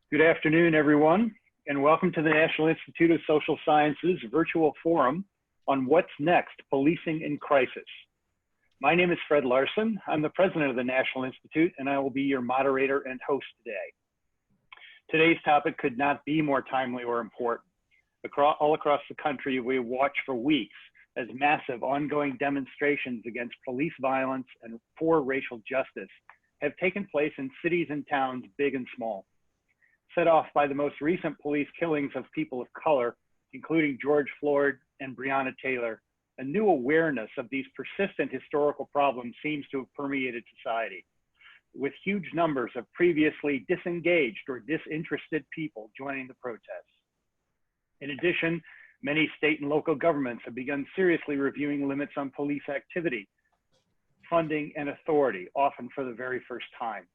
Good afternoon, everyone, and welcome to the National Institute of Social Sciences virtual forum on What's Next, Policing in Crisis. My name is Fred Larson. I'm the president of the National Institute, and I will be your moderator and host today. Today's topic could not be more timely or important. All across the country, we watch for weeks as massive ongoing demonstrations against police violence and for racial justice have taken place in cities and towns, big and small. Set off by the most recent police killings of people of color, including George Floyd and Breonna Taylor, a new awareness of these persistent historical problems seems to have permeated society, with huge numbers of previously disengaged or disinterested people joining the protests. In addition, many state and local governments have begun seriously reviewing limits on police activity, funding, and authority, often for the very first time.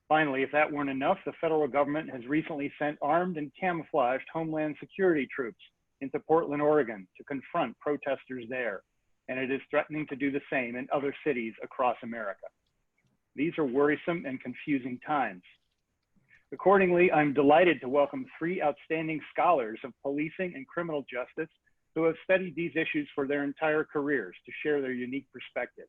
Finally, if that weren't enough, the federal government has recently sent armed and camouflaged Homeland Security troops into Portland, Oregon to confront protesters there, and it is threatening to do the same in other cities across America. These are worrisome and confusing times. Accordingly, I'm delighted to welcome three outstanding scholars of policing and criminal justice who have studied these issues for their entire careers to share their unique perspectives.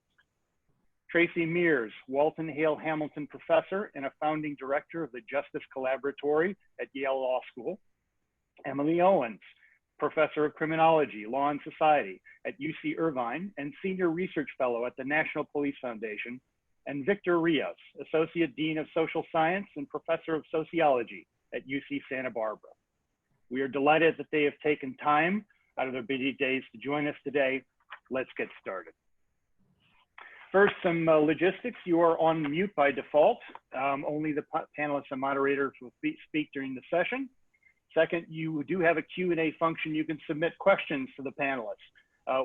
Tracey Meares, Walton Hale Hamilton Professor and a founding director of the Justice Collaboratory at Yale Law School. Emily Owens, Professor of Criminology, Law and Society at UC Irvine and Senior Research Fellow at the National Police Foundation. And Victor Rios, Associate Dean of Social Science and Professor of Sociology at UC Santa Barbara. We are delighted that they have taken time out of their busy days to join us today. Let's get started. First, some logistics. You are on mute by default. Only the panelists and moderators will speak during the session. Second, you do have a Q&A function. You can submit questions to the panelists.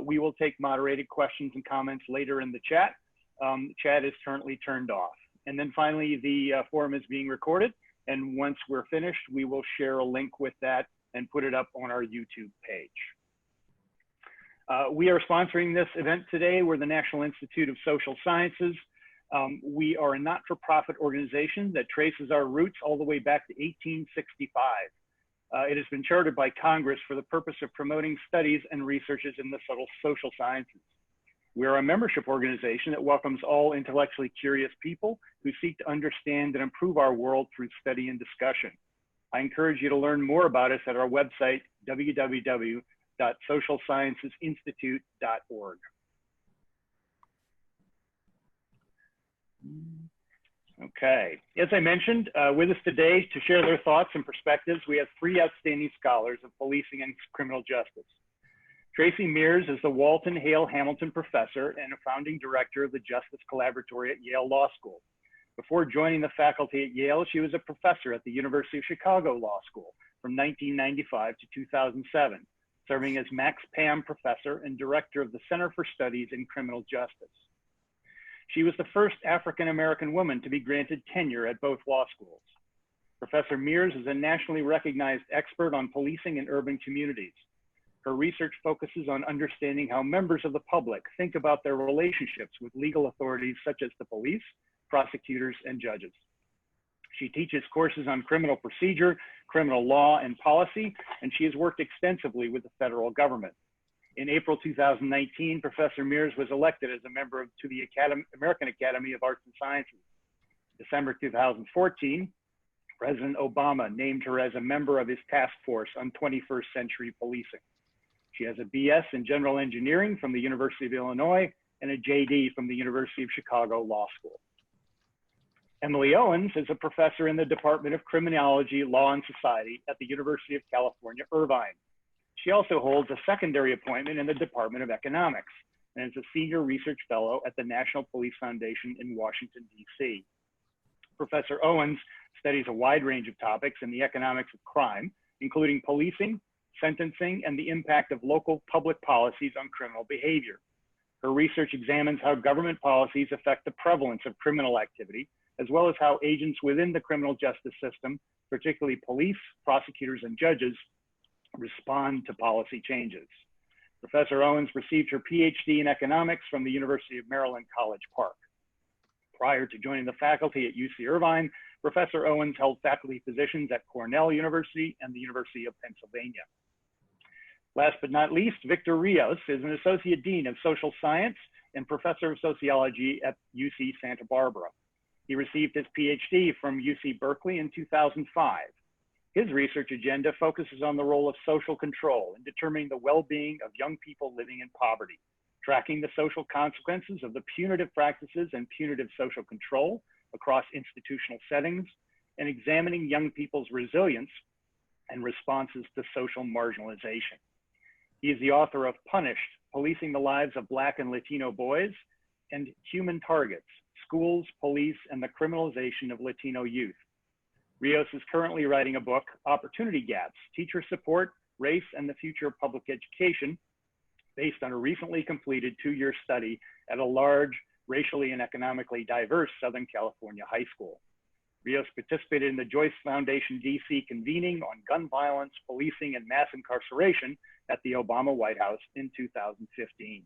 We will take moderated questions and comments later in the chat. Chat is currently turned off. And then finally, the forum is being recorded. And once we're finished, we will share a link with that and put it up on our YouTube page. We are sponsoring this event today. We're the National Institute of Social Sciences. We are a not-for-profit organization that traces our roots all the way back to 1865. It has been chartered by Congress for the purpose of promoting studies and researches in the social sciences. We are a membership organization that welcomes all intellectually curious people who seek to understand and improve our world through study and discussion. I encourage you to learn more about us at our website, www.socialsciencesinstitute.org. Okay, as I mentioned, with us today to share their thoughts and perspectives, we have three outstanding scholars of policing and criminal justice. Tracey Meares is the Walton Hale Hamilton Professor and a founding director of the Justice Collaboratory at Yale Law School. Before joining the faculty at Yale, she was a professor at the University of Chicago Law School from 1995 to 2007. Serving as Max Pam Professor and Director of the Center for Studies in Criminal Justice. She was the first African-American woman to be granted tenure at both law schools. Professor Meares is a nationally recognized expert on policing in urban communities. Her research focuses on understanding how members of the public think about their relationships with legal authorities such as the police, prosecutors, and judges. She teaches courses on criminal procedure, criminal law, and policy, and she has worked extensively with the federal government. In April 2019, Professor Meares was elected as a member to the American Academy of Arts and Sciences. December 2014, President Obama named her as a member of his task force on 21st century policing. She has a BS in General Engineering from the University of Illinois and a JD from the University of Chicago Law School. Emily Owens is a professor in the Department of Criminology, Law and Society at the University of California, Irvine. She also holds a secondary appointment in the Department of Economics and is a senior research fellow at the National Police Foundation in Washington, D.C. Professor Owens studies a wide range of topics in the economics of crime, including policing, sentencing, and the impact of local public policies on criminal behavior. Her research examines how government policies affect the prevalence of criminal activity, as well as how agents within the criminal justice system, particularly police, prosecutors, and judges, respond to policy changes. Professor Owens received her PhD in economics from the University of Maryland, College Park. Prior to joining the faculty at UC Irvine, Professor Owens held faculty positions at Cornell University and the University of Pennsylvania. Last but not least, Victor Rios is an Associate Dean of Social Science and Professor of Sociology at UC Santa Barbara. He received his PhD from UC Berkeley in 2005. His research agenda focuses on the role of social control in determining the well-being of young people living in poverty, tracking the social consequences of the punitive practices and punitive social control across institutional settings, and examining young people's resilience and responses to social marginalization. He is the author of Punished, Policing the Lives of Black and Latino Boys, and Human Targets, Schools, Police, and the Criminalization of Latino Youth. Rios is currently writing a book, Opportunity Gaps, Teacher Support, Race, and the Future of Public Education, based on a recently completed 2-year study at a large, racially and economically diverse Southern California high school. Rios participated in the Joyce Foundation DC convening on gun violence, policing, and mass incarceration at the Obama White House in 2015.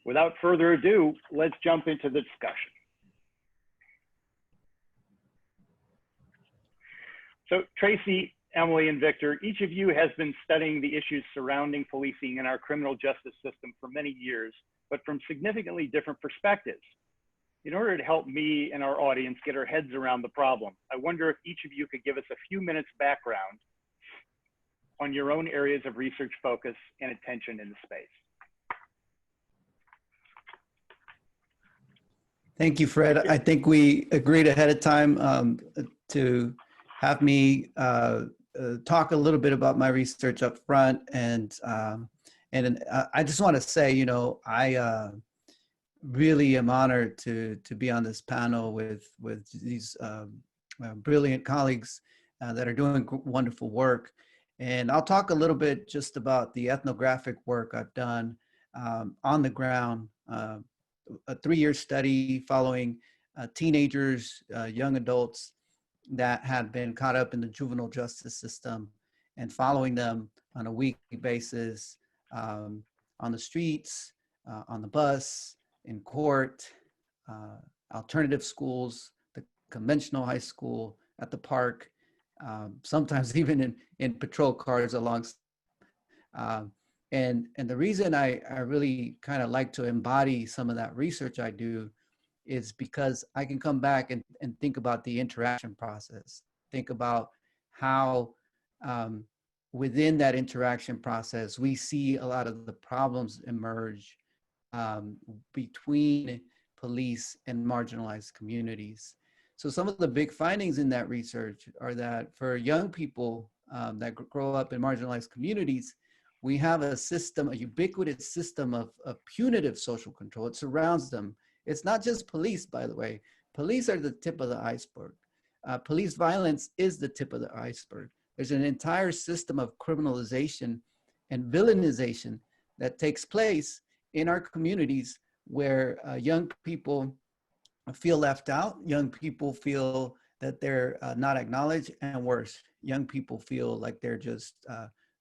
Without further ado, let's jump into the discussion. So Tracey, Emily, and Victor, each of you has been studying the issues surrounding policing in our criminal justice system for many years, but from significantly different perspectives. In order to help me and our audience get our heads around the problem, I wonder if each of you could give us a few minutes background on your own areas of research focus and attention in the space. Thank you, Fred. I think we agreed ahead of time to have me talk a little bit about my research up front, and I just want to say, you know, I really am honored to be on this panel with these brilliant colleagues that are doing wonderful work. And I'll talk a little bit just about the ethnographic work I've done on the ground, a 3-year study following teenagers, young adults that had been caught up in the juvenile justice system, and following them on a weekly basis on the streets, on the bus, in court, alternative schools, the conventional high school, at the park, sometimes even in patrol cars along. And the reason I really kind of like to embody some of that research I do is because I can come back and think about the interaction process, think about how within that interaction process, we see a lot of the problems emerge between police and marginalized communities. So some of the big findings in that research are that for young people that grow up in marginalized communities, we have a system, a ubiquitous system of punitive social control. It surrounds them. It's not just police, by the way. Police are the tip of the iceberg. Police violence is the tip of the iceberg. There's an entire system of criminalization and villainization that takes place in our communities where young people feel left out, young people feel that they're not acknowledged, and worse, young people feel like they're just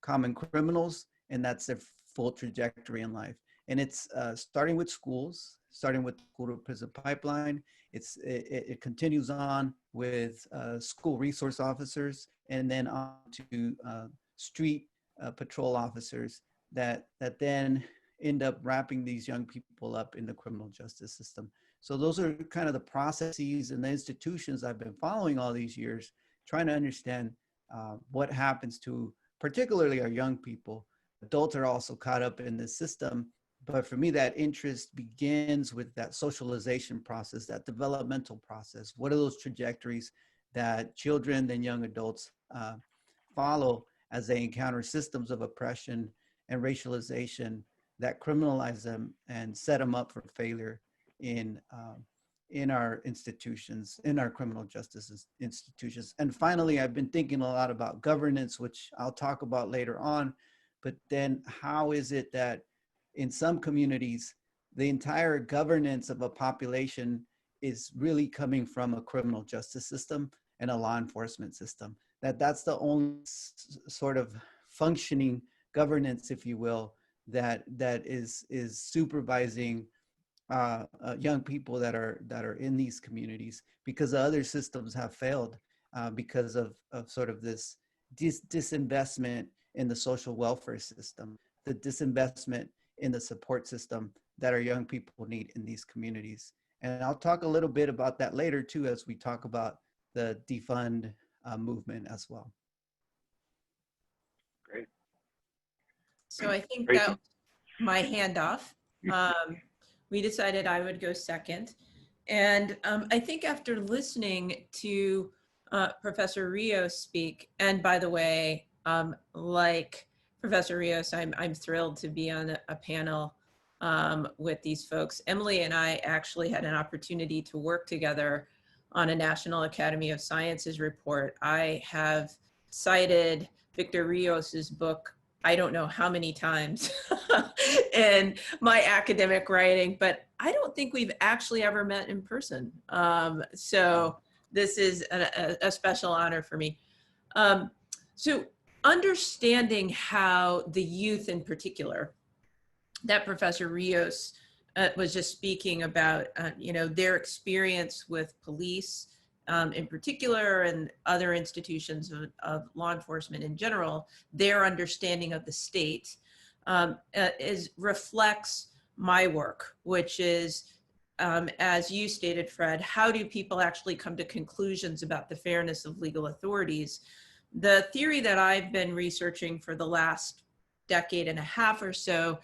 common criminals, and that's their full trajectory in life. And it's starting with schools, starting with the school to prison pipeline. It continues on with school resource officers, and then on to street patrol officers that then end up wrapping these young people up in the criminal justice system. So those are kind of the processes and the institutions I've been following all these years, trying to understand what happens to particularly our young people. Adults are also caught up in the system, but for me, that interest begins with that socialization process, that developmental process. What are those trajectories that children and young adults follow as they encounter systems of oppression and racialization that criminalize them and set them up for failure in our institutions, in our criminal justice institutions. And finally, I've been thinking a lot about governance, which I'll talk about later on, but then how is it that in some communities, the entire governance of a population is really coming from a criminal justice system and a law enforcement system, that's the only sort of functioning governance, if you will, that is supervising young people that are in these communities, because the other systems have failed because of sort of this disinvestment in the social welfare system, the disinvestment in the support system that our young people need in these communities. And I'll talk a little bit about that later too, as we talk about the defund movement as well. Great. So I think Tracey? that was my handoff. We decided I would go second. And I think after listening to Professor Rios speak, and by the way, like Professor Rios, I'm thrilled to be on a panel with these folks. Emily and I actually had an opportunity to work together on a National Academy of Sciences report. I have cited Victor Rios's book I don't know how many times in my academic writing, but I don't think we've actually ever met in person. So this is a special honor for me. So understanding how the youth in particular, that Professor Rios was just speaking about, their experience with police in particular, and other institutions of law enforcement in general, their understanding of the state reflects my work, which is, as you stated, Fred, how do people actually come to conclusions about the fairness of legal authorities? The theory that I've been researching for the last decade and a half or so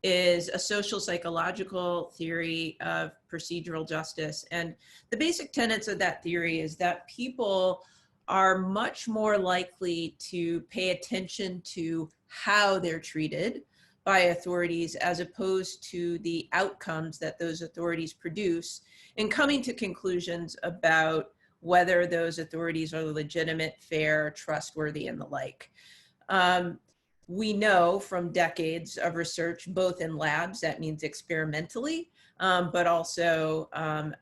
is a social psychological theory of procedural justice. And the basic tenets of that theory is that people are much more likely to pay attention to how they're treated by authorities as opposed to the outcomes that those authorities produce, and coming to conclusions about whether those authorities are legitimate, fair, trustworthy, and the like. We know from decades of research, both in labs, that means experimentally, but also out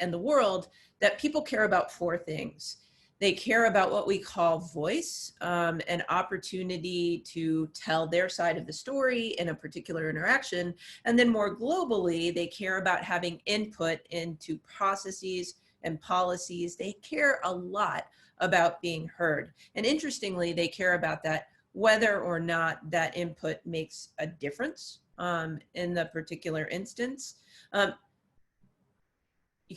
in the world, that people care about four things. They care about what we call voice, an opportunity to tell their side of the story in a particular interaction. And then more globally, they care about having input into processes and policies. They care a lot about being heard. And interestingly, they care about that whether or not that input makes a difference in the particular instance. You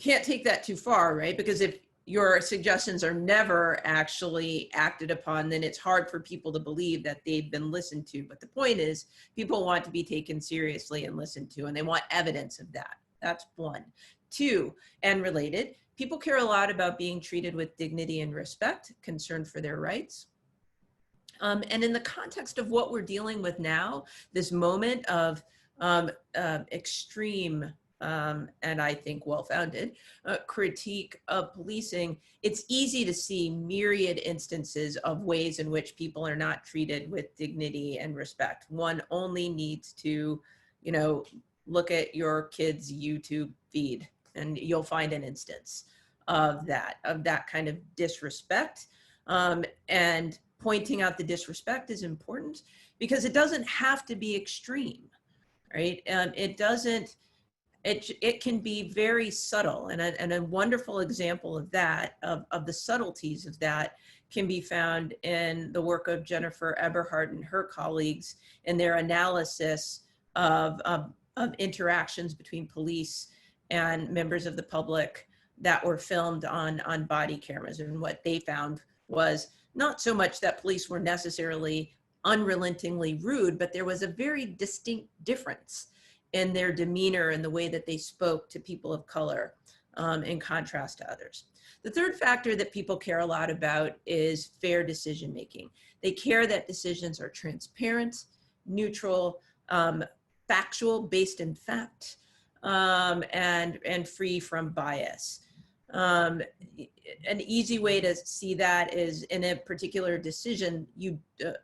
can't take that too far, right? Because if your suggestions are never actually acted upon, then it's hard for people to believe that they've been listened to. But the point is, people want to be taken seriously and listened to, and they want evidence of that. That's one. Two, and related, people care a lot about being treated with dignity and respect, concern for their rights. And in the context of what we're dealing with now, this moment of extreme, and I think well-founded, critique of policing, it's easy to see myriad instances of ways in which people are not treated with dignity and respect. One only needs to, look at your kid's YouTube feed, and you'll find an instance of that kind of disrespect. And pointing out the disrespect is important because it doesn't have to be extreme, right? It can be very subtle, and a wonderful example of that, of the subtleties of that, can be found in the work of Jennifer Eberhardt and her colleagues in their analysis of interactions between police and members of the public that were filmed on body cameras. And what they found was not so much that police were necessarily unrelentingly rude, but there was a very distinct difference in their demeanor and the way that they spoke to people of color in contrast to others. The third factor that people care a lot about is fair decision-making. They care that decisions are transparent, neutral, factual, based in fact, and free from bias. An easy way to see that is in a particular decision,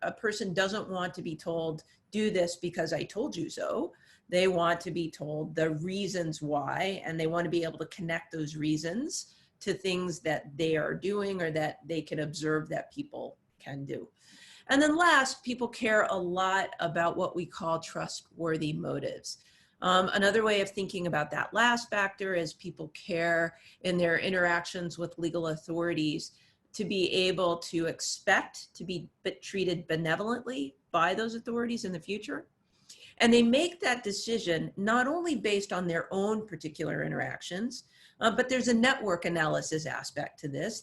a person doesn't want to be told, do this because I told you so. They want to be told the reasons why, and they want to be able to connect those reasons to things that they are doing or that they can observe that people can do. And then last, people care a lot about what we call trustworthy motives. Another way of thinking about that last factor is people care in their interactions with legal authorities to be able to expect to be treated benevolently by those authorities in the future. And they make that decision not only based on their own particular interactions, but there's a network analysis aspect to this.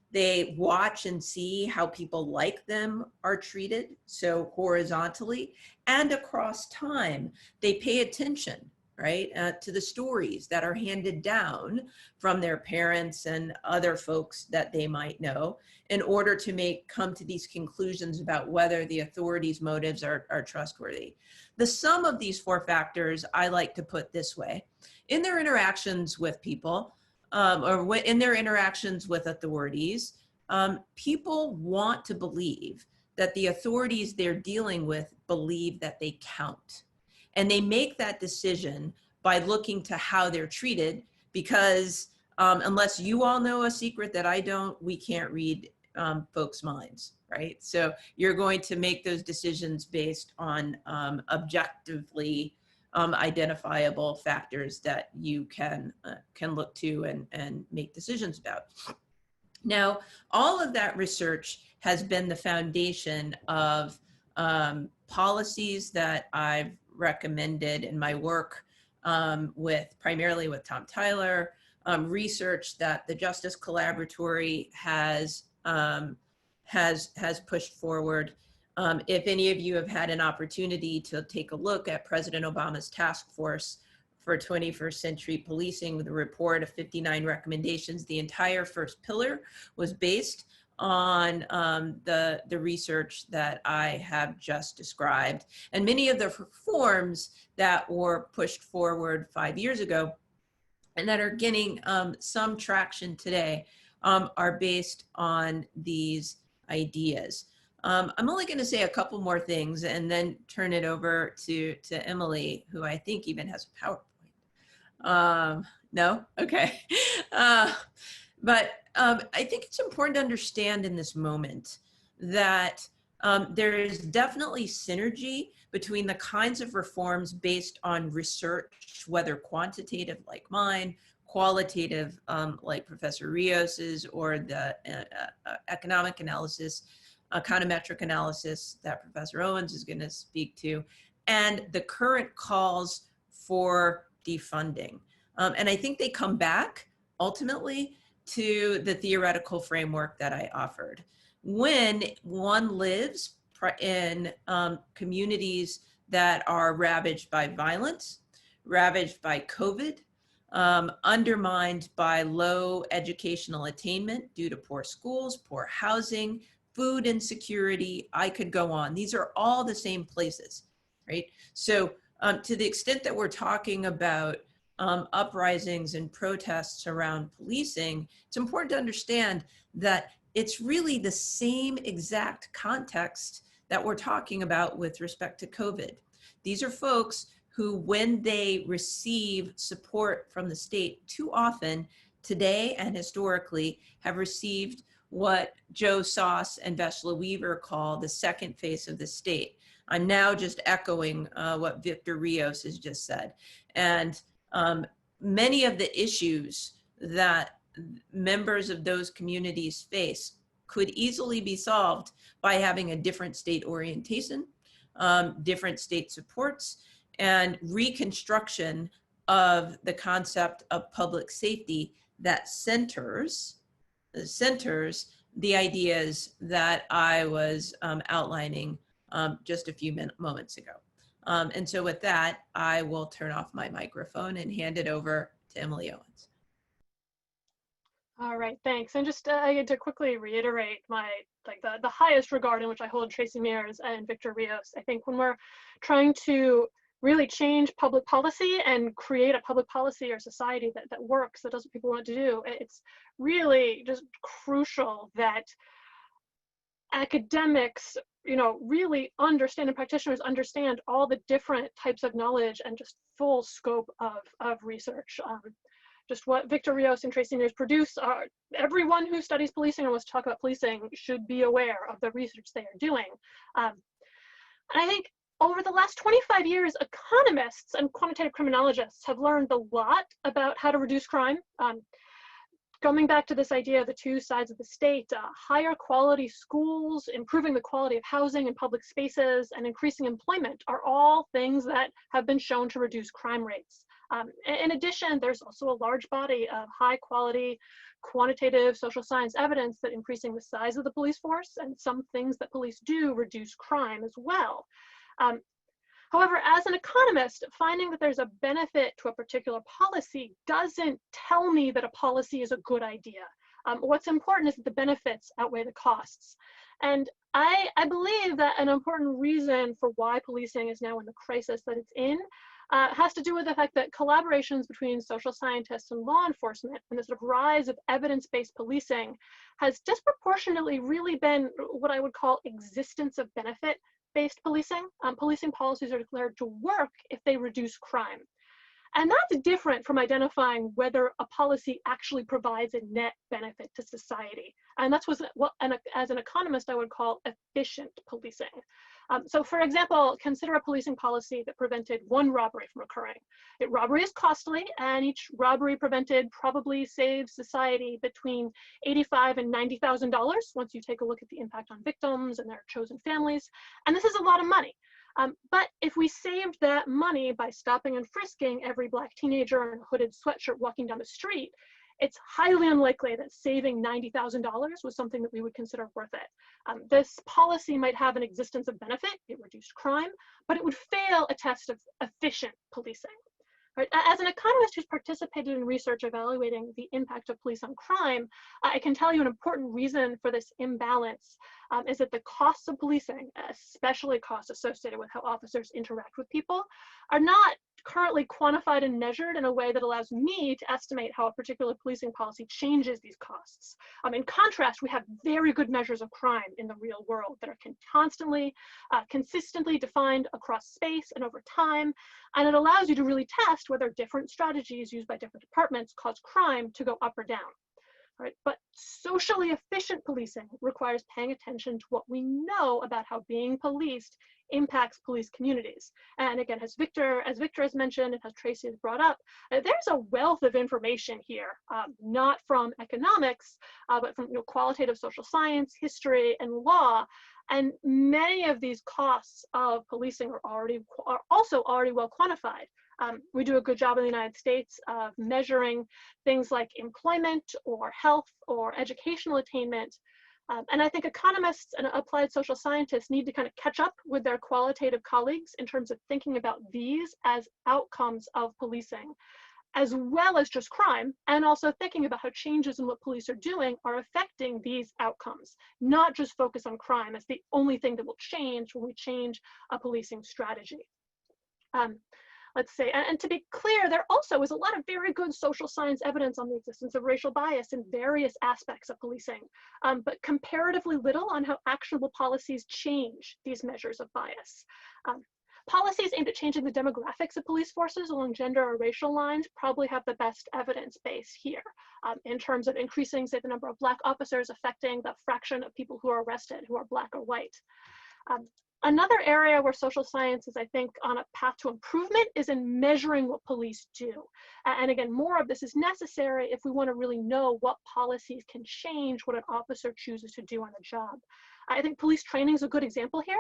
They watch and see how people like them are treated, so horizontally and across time. They pay attention, right, to the stories that are handed down from their parents and other folks that they might know in order to come to these conclusions about whether the authorities' motives are trustworthy. The sum of these four factors I like to put this way. In their interactions with people, or in their interactions with authorities, people want to believe that the authorities they're dealing with believe that they count. And they make that decision by looking to how they're treated, because unless you all know a secret that I don't, we can't read folks' minds, right? So you're going to make those decisions based on objectively identifiable factors that you can look to and make decisions about. Now, all of that research has been the foundation of policies that I've recommended in my work primarily with Tom Tyler, research that the Justice Collaboratory has pushed forward. If any of you have had an opportunity to take a look at President Obama's task force for 21st century policing with a report of 59 recommendations, the entire first pillar was based on the research that I have just described. And many of the reforms that were pushed forward 5 years ago and that are getting some traction today are based on these ideas. I'm only going to say a couple more things and then turn it over to Emily, who I think even has a PowerPoint. No? Okay. But I think it's important to understand in this moment that there is definitely synergy between the kinds of reforms based on research, whether quantitative like mine, qualitative like Professor Rios's, or the economic analysis, econometric analysis that Professor Owens is going to speak to, and the current calls for defunding. And I think they come back ultimately to the theoretical framework that I offered. When one lives in communities that are ravaged by violence, ravaged by COVID, undermined by low educational attainment due to poor schools, poor housing, food insecurity, I could go on. These are all the same places, right? So to the extent that we're talking about uprisings and protests around policing, it's important to understand that it's really the same exact context that we're talking about with respect to COVID. These are folks who, when they receive support from the state, too often today and historically have received what Joe Sauce and Veshla Weaver call the second face of the state. I'm now just echoing what Victor Rios has just said. And many of the issues that members of those communities face could easily be solved by having a different state orientation, different state supports, and reconstruction of the concept of public safety that centers the ideas that I was outlining just a few moments ago. And so with that, I will turn off my microphone and hand it over to Emily Owens. All right, thanks. And just to quickly reiterate the highest regard in which I hold Tracey Meares and Victor Rios. I think when we're trying to really change public policy and create a public policy or society that works, that does what people want to do, it's really just crucial that academics, really understand, and practitioners understand all the different types of knowledge and just full scope of research. Just what Victor Rios and Tracey Meares produce, everyone who studies policing or wants to talk about policing should be aware of the research they are doing. And I think Over the last 25 years, economists and quantitative criminologists have learned a lot about how to reduce crime. Coming back to this idea of the two sides of the state, higher quality schools, improving the quality of housing and public spaces, and increasing employment are all things that have been shown to reduce crime rates. In addition, there's also a large body of high quality quantitative social science evidence that increasing the size of the police force and some things that police do reduce crime as well. However, as an economist, finding that there's a benefit to a particular policy doesn't tell me that a policy is a good idea. What's important is that the benefits outweigh the costs. And I believe that an important reason for why policing is now in the crisis that it's in has to do with the fact that collaborations between social scientists and law enforcement and the sort of rise of evidence-based policing has disproportionately really been what I would call existence of benefit-based policing. Policing policies are declared to work if they reduce crime. And that's different from identifying whether a policy actually provides a net benefit to society. And that's what, as an economist, I would call efficient policing. So for example, consider a policing policy that prevented one robbery from occurring. Robbery is costly, and each robbery prevented probably saves society between $85,000 and $90,000 once you take a look at the impact on victims and their chosen families. And this is a lot of money. But if we saved that money by stopping and frisking every Black teenager in a hooded sweatshirt walking down the street, it's highly unlikely that saving $90,000 was something that we would consider worth it. This policy might have an existence of benefit, it reduced crime, but it would fail a test of efficient policing. Right? As an economist who's participated in research evaluating the impact of police on crime, I can tell you an important reason for this imbalance is that the costs of policing, especially costs associated with how officers interact with people, are not currently quantified and measured in a way that allows me to estimate how a particular policing policy changes these costs. In contrast, we have very good measures of crime in the real world that are constantly, consistently defined across space and over time, and it allows you to really test whether different strategies used by different departments cause crime to go up or down. Right? But socially efficient policing requires paying attention to what we know about how being policed impacts police communities. And again, as Victor has mentioned and as Tracey has brought up, there's a wealth of information here, not from economics, but from qualitative social science, history, and law. And many of these costs of policing are also already well quantified. We do a good job in the United States of measuring things like employment or health or educational attainment. And I think economists and applied social scientists need to kind of catch up with their qualitative colleagues in terms of thinking about these as outcomes of policing, as well as just crime, and also thinking about how changes in what police are doing are affecting these outcomes, not just focus on crime as the only thing that will change when we change a policing strategy. Let's say, and to be clear, there also is a lot of very good social science evidence on the existence of racial bias in various aspects of policing, but comparatively little on how actionable policies change these measures of bias. Policies aimed at changing the demographics of police forces along gender or racial lines probably have the best evidence base here in terms of increasing, say, the number of Black officers affecting the fraction of people who are arrested who are Black or white. Another area where social science is, I think, on a path to improvement is in measuring what police do. And again, more of this is necessary if we want to really know what policies can change what an officer chooses to do on the job. I think police training is a good example here.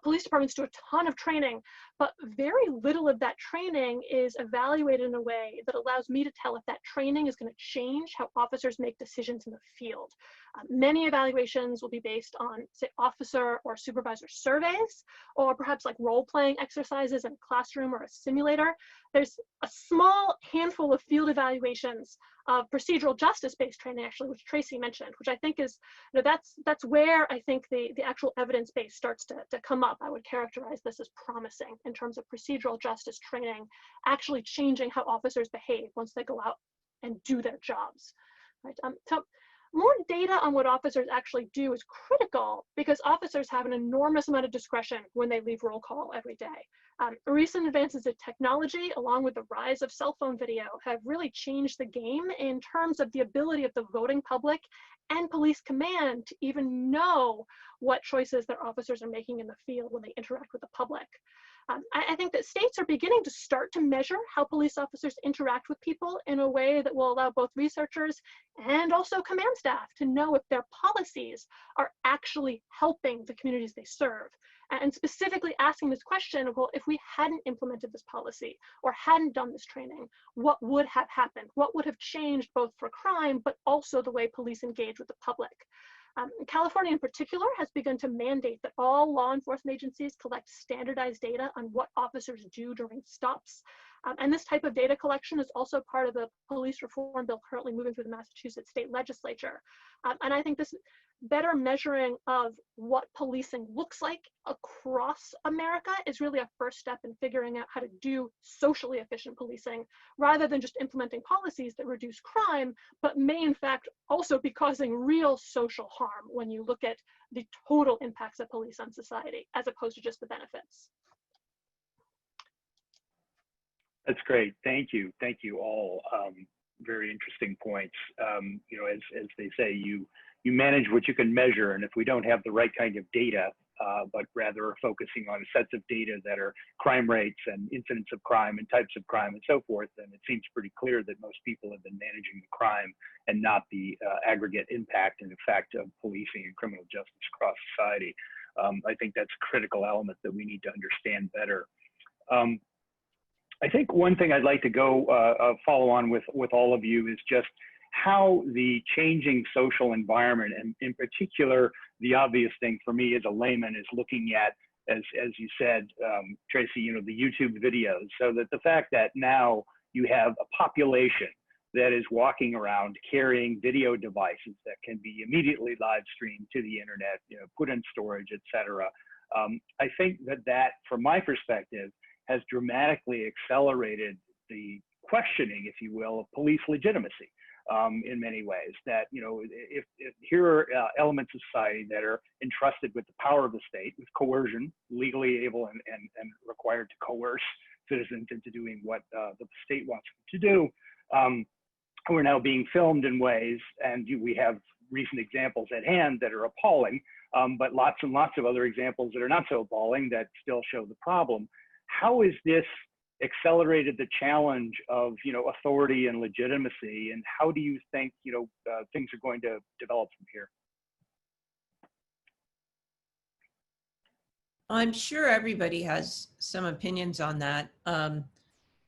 Police departments do a ton of training, but very little of that training is evaluated in a way that allows me to tell if that training is going to change how officers make decisions in the field. Many evaluations will be based on, say, officer or supervisor surveys, or perhaps like role-playing exercises in a classroom or a simulator. There's a small handful of field evaluations of procedural justice-based training, actually, which Tracey mentioned, which I think is, that's where I think the actual evidence base starts to come up. I would characterize this as promising in terms of procedural justice training, actually changing how officers behave once they go out and do their jobs. Right? So more data on what officers actually do is critical because officers have an enormous amount of discretion when they leave roll call every day. Recent advances in technology, along with the rise of cell phone video, have really changed the game in terms of the ability of the voting public and police command to even know what choices their officers are making in the field when they interact with the public. I think that states are beginning to start to measure how police officers interact with people in a way that will allow both researchers and also command staff to know if their policies are actually helping the communities they serve. And specifically asking this question of, well, if we hadn't implemented this policy or hadn't done this training, what would have happened? What would have changed both for crime, but also the way police engage with the public? California in particular has begun to mandate that all law enforcement agencies collect standardized data on what officers do during stops. And this type of data collection is also part of the police reform bill currently moving through the Massachusetts state legislature. And I think this better measuring of what policing looks like across America is really a first step in figuring out how to do socially efficient policing, rather than just implementing policies that reduce crime, but may in fact also be causing real social harm when you look at the total impacts of police on society, as opposed to just the benefits. That's great. Thank you. Thank you all. Very interesting points. You know, as they say, you manage what you can measure, and if we don't have the right kind of data, but rather are focusing on sets of data that are crime rates and incidents of crime and types of crime and so forth, then it seems pretty clear that most people have been managing the crime and not the aggregate impact and effect of policing and criminal justice across society. I think that's a critical element that we need to understand better. I think one thing I'd like to go follow on with all of you is just how the changing social environment, and in particular, the obvious thing for me as a layman is looking at, as you said, Tracey, you know, the YouTube videos, so that the fact that now you have a population that is walking around carrying video devices that can be immediately live streamed to the internet, you know, put in storage, et cetera. I think that from my perspective, has dramatically accelerated the questioning, if you will, of police legitimacy in many ways. That, you know, if here are elements of society that are entrusted with the power of the state, with coercion, legally able and required to coerce citizens into doing what the state wants them to do, who are now being filmed in ways, and we have recent examples at hand that are appalling, but lots and lots of other examples that are not so appalling that still show the problem. How is this accelerated the challenge of, you know, authority and legitimacy, and how do you think, you know, things are going to develop from here? I'm sure everybody has some opinions on that.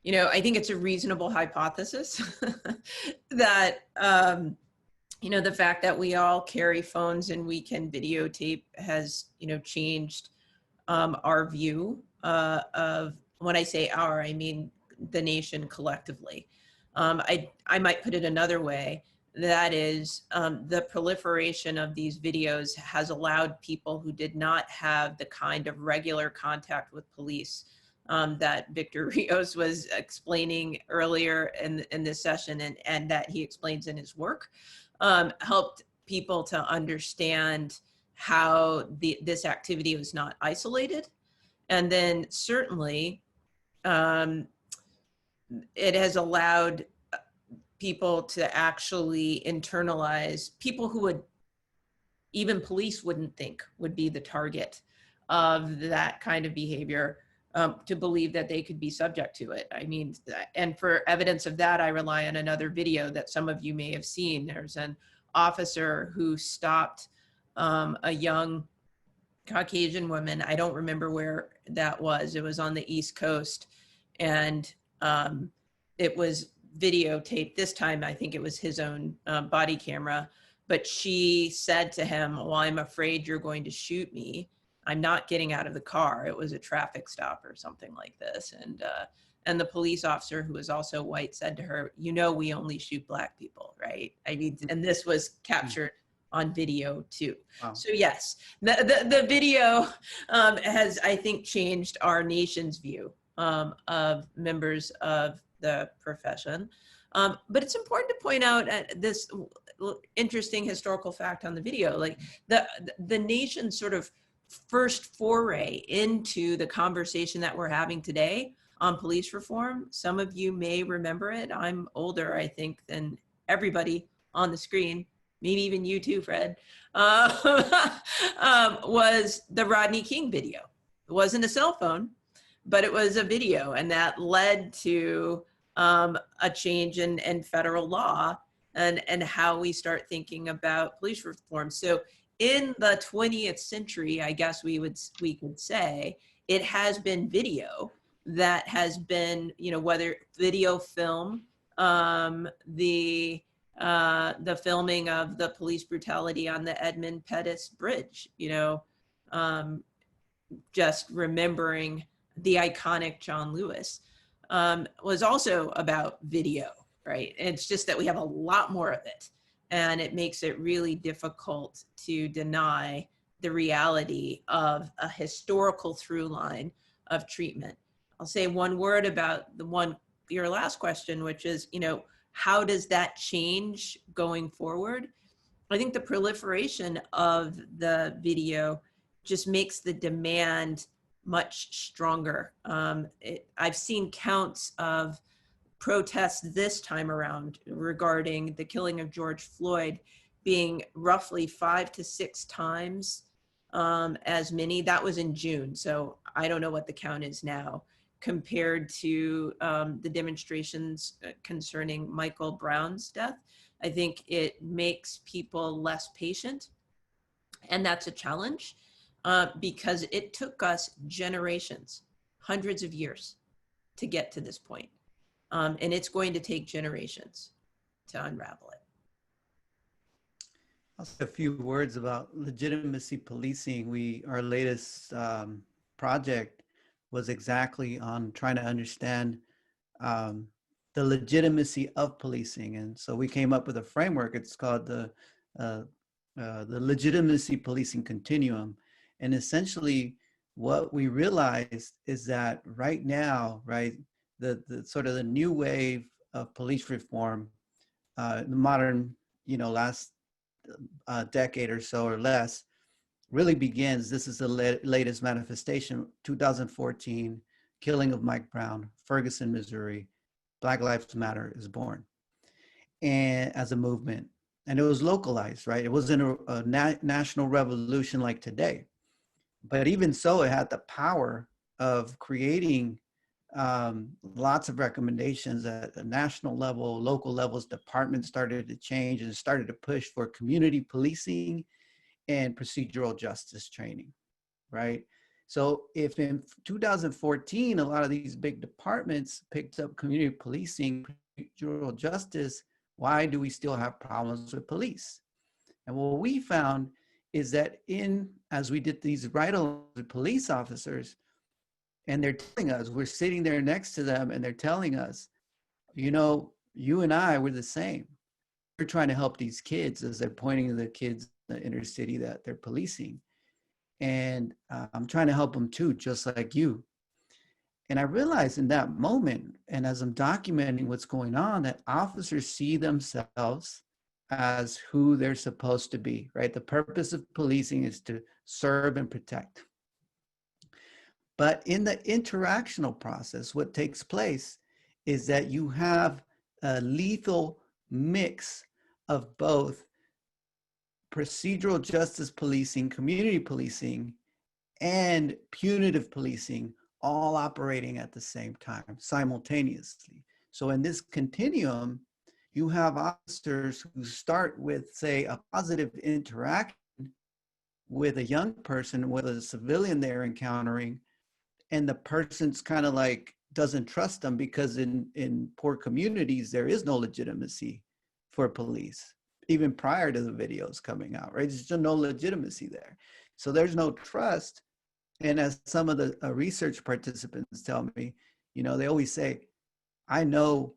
You know, I think it's a reasonable hypothesis that, you know, the fact that we all carry phones and we can videotape has, you know, changed our view of, when I say our, I mean the nation collectively. I might put it another way. That is, the proliferation of these videos has allowed people who did not have the kind of regular contact with police that Victor Rios was explaining earlier in this session, and that he explains in his work, helped people to understand how this activity was not isolated. And then certainly, it has allowed people to actually internalize, people who would, even police wouldn't think would be the target of that kind of behavior, to believe that they could be subject to it. I mean, and for evidence of that, I rely on another video that some of you may have seen. There's an officer who stopped a young Caucasian woman. I don't remember where that was. It was on the East Coast, and it was videotaped. This time, I think it was his own body camera, but she said to him, "Well, I'm afraid you're going to shoot me. I'm not getting out of the car." It was a traffic stop or something like this. And the police officer, who was also white, said to her, "You know, we only shoot Black people, right?" I mean, and this was captured on video too. Wow. So yes, the video has, I think, changed our nation's view of members of the profession. But it's important to point out this interesting historical fact on the video, like the nation sort of first foray into the conversation that we're having today on police reform. Some of you may remember it. I'm older, I think, than everybody on the screen, maybe even you too, Fred, was the Rodney King video. It wasn't a cell phone, but it was a video, and that led to a change in federal law and how we start thinking about police reform. So in the 20th century, I guess we could say, it has been video that has been, whether video film, the filming of the police brutality on the Edmund Pettus Bridge, just remembering the iconic John Lewis, was also about video, right? It's just that we have a lot more of it, and it makes it really difficult to deny the reality of a historical through line of treatment. I'll say one word about your last question, which is, how does that change going forward? I think the proliferation of the video just makes the demand much stronger. I've seen counts of protests this time around regarding the killing of George Floyd being roughly 5 to 6 times as many. That was in June, so I don't know what the count is now, compared to the demonstrations concerning Michael Brown's death. I think it makes people less patient, and that's a challenge because it took us generations, hundreds of years to get to this point. And it's going to take generations to unravel it. I'll say a few words about legitimacy policing. Our latest project was exactly on trying to understand the legitimacy of policing. And so we came up with a framework. It's called the Legitimacy Policing Continuum. And essentially what we realized is that right now, right, the sort of the new wave of police reform, the modern, last decade or so or less, really begins. This is the latest manifestation, 2014, killing of Mike Brown, Ferguson, Missouri, Black Lives Matter is born, and as a movement. And it was localized, right? It wasn't a national revolution like today. But even so, it had the power of creating lots of recommendations at a national level, local levels. Departments started to change and started to push for community policing and procedural justice training, right? So if in 2014, a lot of these big departments picked up community policing, procedural justice, why do we still have problems with police? And what we found is that as we did these ride-alongs with police officers, and they're telling us, we're sitting there next to them and they're telling us, you and I, we're the same. We're trying to help these kids, as they're pointing to the kids in the inner city that they're policing. And I'm trying to help them too, just like you. And I realized in that moment, and as I'm documenting what's going on, that officers see themselves as who they're supposed to be, right? The purpose of policing is to serve and protect. But in the interactional process, what takes place is that you have a lethal mix of both procedural justice policing, community policing, and punitive policing, all operating at the same time, simultaneously. So in this continuum, you have officers who start with, say, a positive interaction with a young person, with a civilian they're encountering, and the person's kind of like doesn't trust them because in poor communities, there is no legitimacy for police, even prior to the videos coming out, right? There's just no legitimacy there. So there's no trust. And as some of the research participants tell me, they always say, I know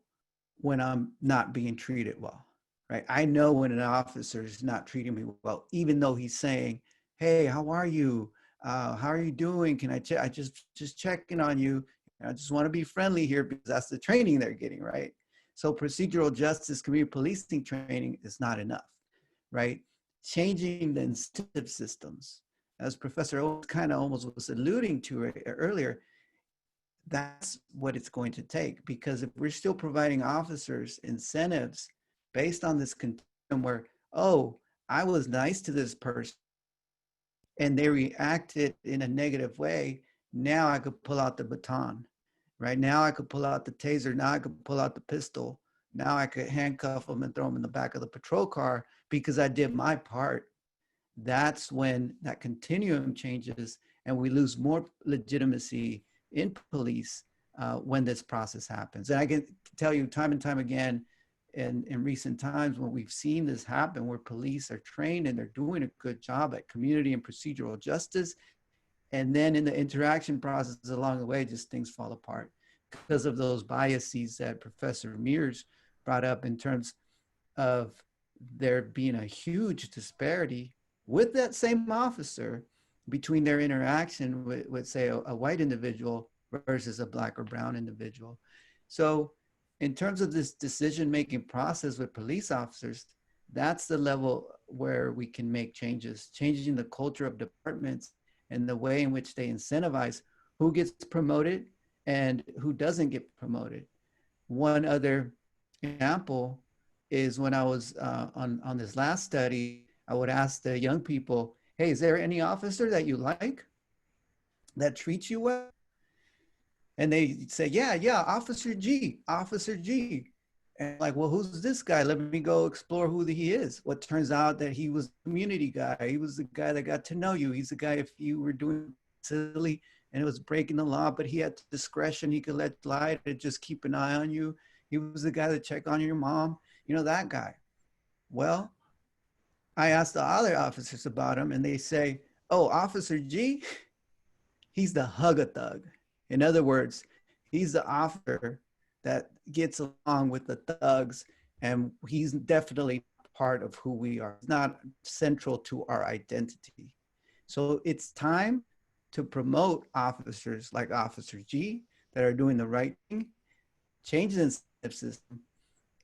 when I'm not being treated well, right? I know when an officer is not treating me well, even though he's saying, hey, how are you? How are you doing? Can I check? I just checking on you. I just want to be friendly here because that's the training they're getting, right? So procedural justice, community policing training is not enough, right? Changing the incentive systems as Professor Owens kind of almost was alluding to earlier, that's what it's going to take. Because if we're still providing officers incentives based on this continuum where, oh, I was nice to this person and they reacted in a negative way, now I could pull out the baton. Right now I could pull out the taser. Now I could pull out the pistol. Now I could handcuff them and throw them in the back of the patrol car because I did my part. That's when that continuum changes and we lose more legitimacy in police when this process happens. And I can tell you time and time again in recent times when we've seen this happen, where police are trained and they're doing a good job at community and procedural justice. And then in the interaction process along the way, just things fall apart because of those biases that Professor Meares brought up in terms of there being a huge disparity with that same officer between their interaction with say, a white individual versus a Black or brown individual. So in terms of this decision-making process with police officers, that's the level where we can make changes, changing the culture of departments and the way in which they incentivize who gets promoted and who doesn't get promoted. One other example is when I was on this last study, I would ask the young people, hey, is there any officer that you like that treats you well? And they say, yeah, Officer G, Officer G. And like, well, who's this guy? Let me go explore who he is. What turns out that he was a community guy. He was the guy that got to know you. He's the guy, if you were doing silly and it was breaking the law, but he had discretion, he could let slide and just keep an eye on you. He was the guy that checked on your mom, you know, that guy. Well, I asked the other officers about him and they say, oh, Officer G, he's the hug-a-thug. In other words, he's the officer that gets along with the thugs, and he's definitely part of who we are. It's not central to our identity. So it's time to promote officers like Officer G that are doing the right thing, change the incentive system,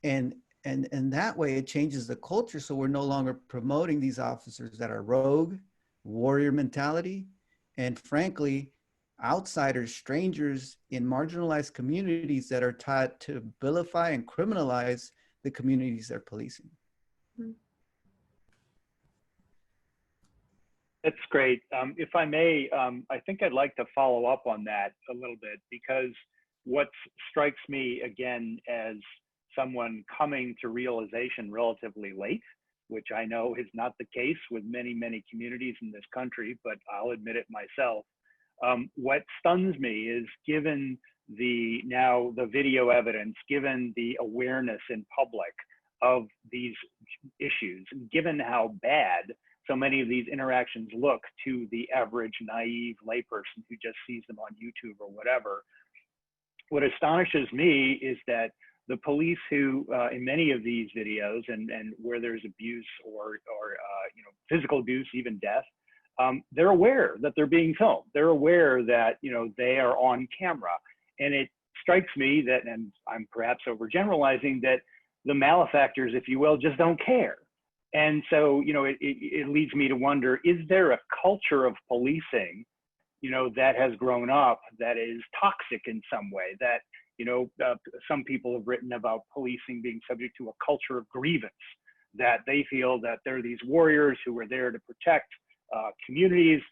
and that way it changes the culture, so we're no longer promoting these officers that are rogue, warrior mentality, and frankly, outsiders, strangers in marginalized communities that are taught to vilify and criminalize the communities they're policing. That's great. If I may, I think I'd like to follow up on that a little bit, because what strikes me again as someone coming to realization relatively late, which I know is not the case with many, many communities in this country, but I'll admit it myself. What stuns me is, given the video evidence, given the awareness in public of these issues, given how bad so many of these interactions look to the average naive layperson who just sees them on YouTube or whatever, what astonishes me is that the police who, in many of these videos, and where there's abuse or physical abuse, even death, they're aware that they're being filmed. They're aware that they are on camera, and it strikes me that, and I'm perhaps overgeneralizing, that the malefactors, if you will, just don't care. And so it leads me to wonder: is there a culture of policing, that has grown up that is toxic in some way? That some people have written about policing being subject to a culture of grievance, that they feel that they're these warriors who are there to protect communities,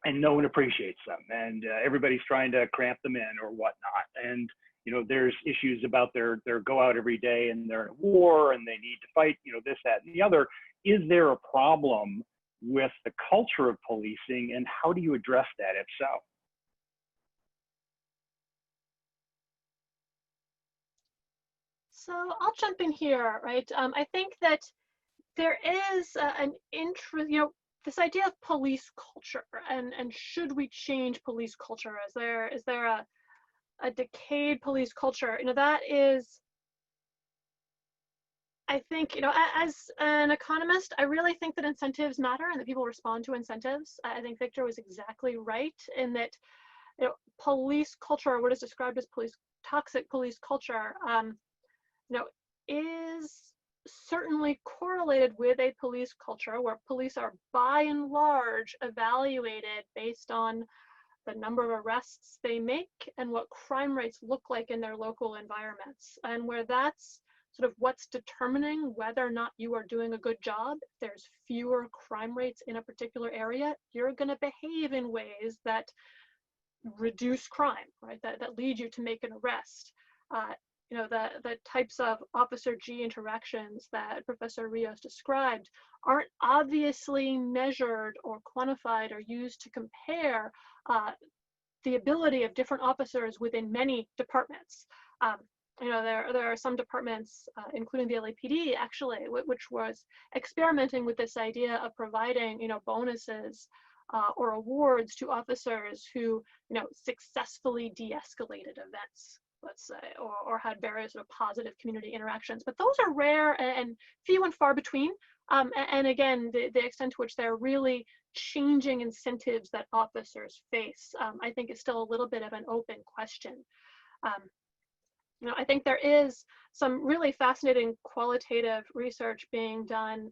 and no one appreciates them, and everybody's trying to cramp them in or whatnot. And there's issues about their go out every day and they're in a war and they need to fight, this, that, and the other. Is there a problem with the culture of policing, and how do you address that, if so? So I'll jump in here, right? I think that there is an interest, this idea of police culture, and should we change police culture? Is there a decayed police culture? That is, I think, as an economist, I really think that incentives matter and that people respond to incentives. I think Victor was exactly right in that, police culture, what is described as toxic police culture, is certainly correlated with a police culture where police are by and large evaluated based on the number of arrests they make and what crime rates look like in their local environments. And where that's sort of what's determining whether or not you are doing a good job, if there's fewer crime rates in a particular area, you're going to behave in ways that reduce crime, right? That lead you to make an arrest. You know, the types of officer G interactions that Professor Rios described aren't obviously measured or quantified or used to compare the ability of different officers within many departments. You know, there are some departments, including the LAPD, actually, which was experimenting with this idea of providing, you know, bonuses or awards to officers who, you know, successfully de-escalated events, let's say, or had various sort of positive community interactions. But those are rare and few and far between. And again, the extent to which they're really changing incentives that officers face, I think is still a little bit of an open question. You know, I think there is some really fascinating qualitative research being done,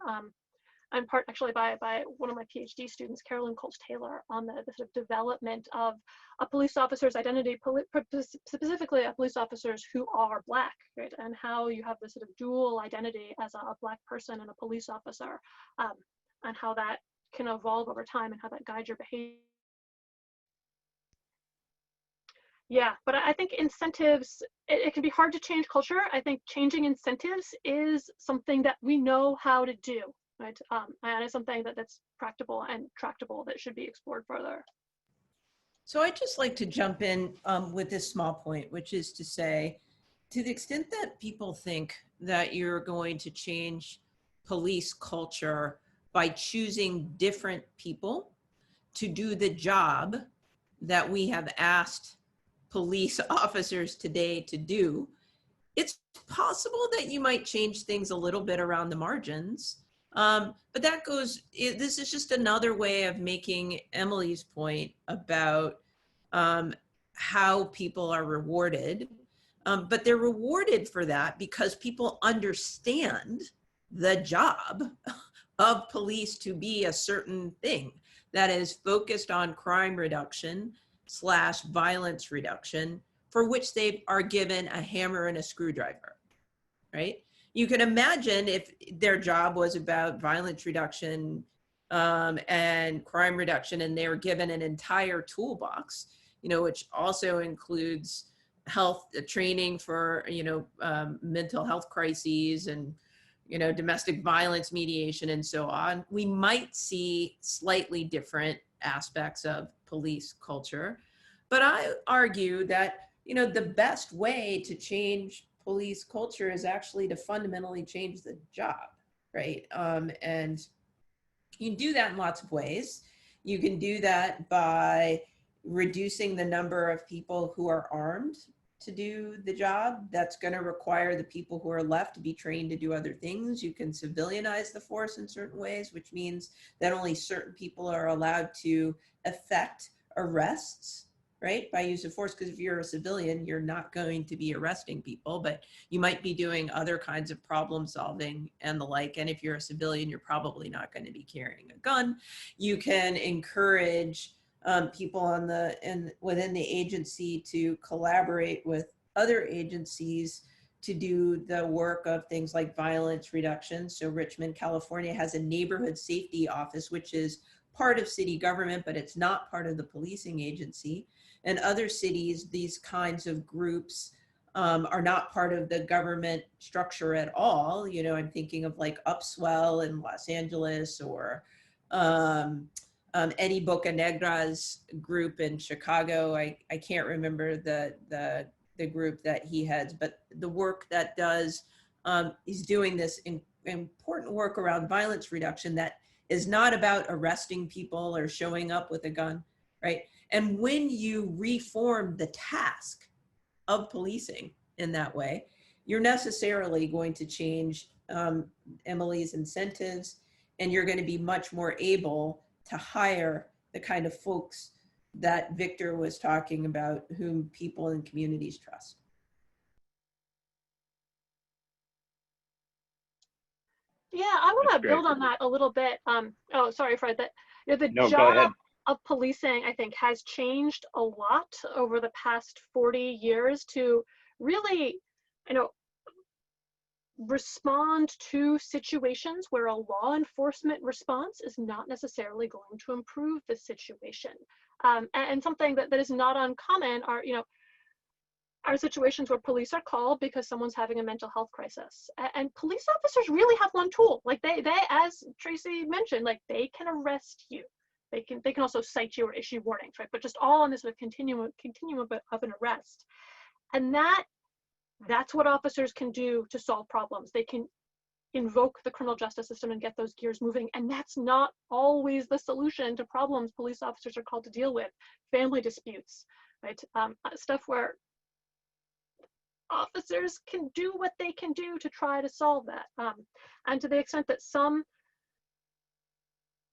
in part actually by one of my PhD students, Carolyn Coles-Taylor, on the sort of development of a police officer's identity, specifically a police officers who are Black, right? And how you have this sort of dual identity as a Black person and a police officer, and how that can evolve over time and how that guides your behavior. Yeah, but I think incentives, it can be hard to change culture. I think changing incentives is something that we know how to do, right? And it's something that's practicable and tractable that should be explored further. So I'd just like to jump in with this small point, which is to say, to the extent that people think that you're going to change police culture by choosing different people to do the job that we have asked police officers today to do, it's possible that you might change things a little bit around the margins. But that goes, this is just another way of making Emily's point about how people are rewarded. But they're rewarded for that because people understand the job of police to be a certain thing that is focused on crime reduction / violence reduction, for which they are given a hammer and a screwdriver, right? You can imagine if their job was about violence reduction and crime reduction, and they were given an entire toolbox, you know, which also includes health training for, you know, mental health crises and, you know, domestic violence mediation and so on, we might see slightly different aspects of police culture. But I argue that, you know, the best way to change police culture is actually to fundamentally change the job, right? And you can do that in lots of ways. You can do that by reducing the number of people who are armed to do the job. That's going to require the people who are left to be trained to do other things. You can civilianize the force in certain ways, which means that only certain people are allowed to effect arrests, right, by use of force. Because if you're a civilian, you're not going to be arresting people, but you might be doing other kinds of problem solving and the like. And if you're a civilian, you're probably not going to be carrying a gun. You can encourage people within the agency to collaborate with other agencies to do the work of things like violence reduction. So Richmond, California has a neighborhood safety office, which is part of city government, but it's not part of the policing agency. And other cities, these kinds of groups are not part of the government structure at all. You know, I'm thinking of like Upswell in Los Angeles, or Eddie Bocanegra's group in Chicago. I can't remember the group that he heads, but the work that does, he's doing this important work around violence reduction that is not about arresting people or showing up with a gun, right? And when you reform the task of policing in that way, you're necessarily going to change Emily's incentives, and you're going to be much more able to hire the kind of folks that Victor was talking about, whom people and communities trust. Yeah, I want That's to great. build on that a little bit. Oh, sorry, Fred. That the No, go ahead. job of policing, I think, has changed a lot over the past 40 years to really, you know, respond to situations where a law enforcement response is not necessarily going to improve the situation. And something that is not uncommon are, are situations where police are called because someone's having a mental health crisis. And police officers really have one tool. Like they, as Tracey mentioned, like they can arrest you. They can also cite you or issue warnings, right? But just all on this sort of continuum of an arrest. And that's what officers can do to solve problems. They can invoke the criminal justice system and get those gears moving. And that's not always the solution to problems police officers are called to deal with. Family disputes, right? Stuff where officers can do what they can do to try to solve that. And to the extent that some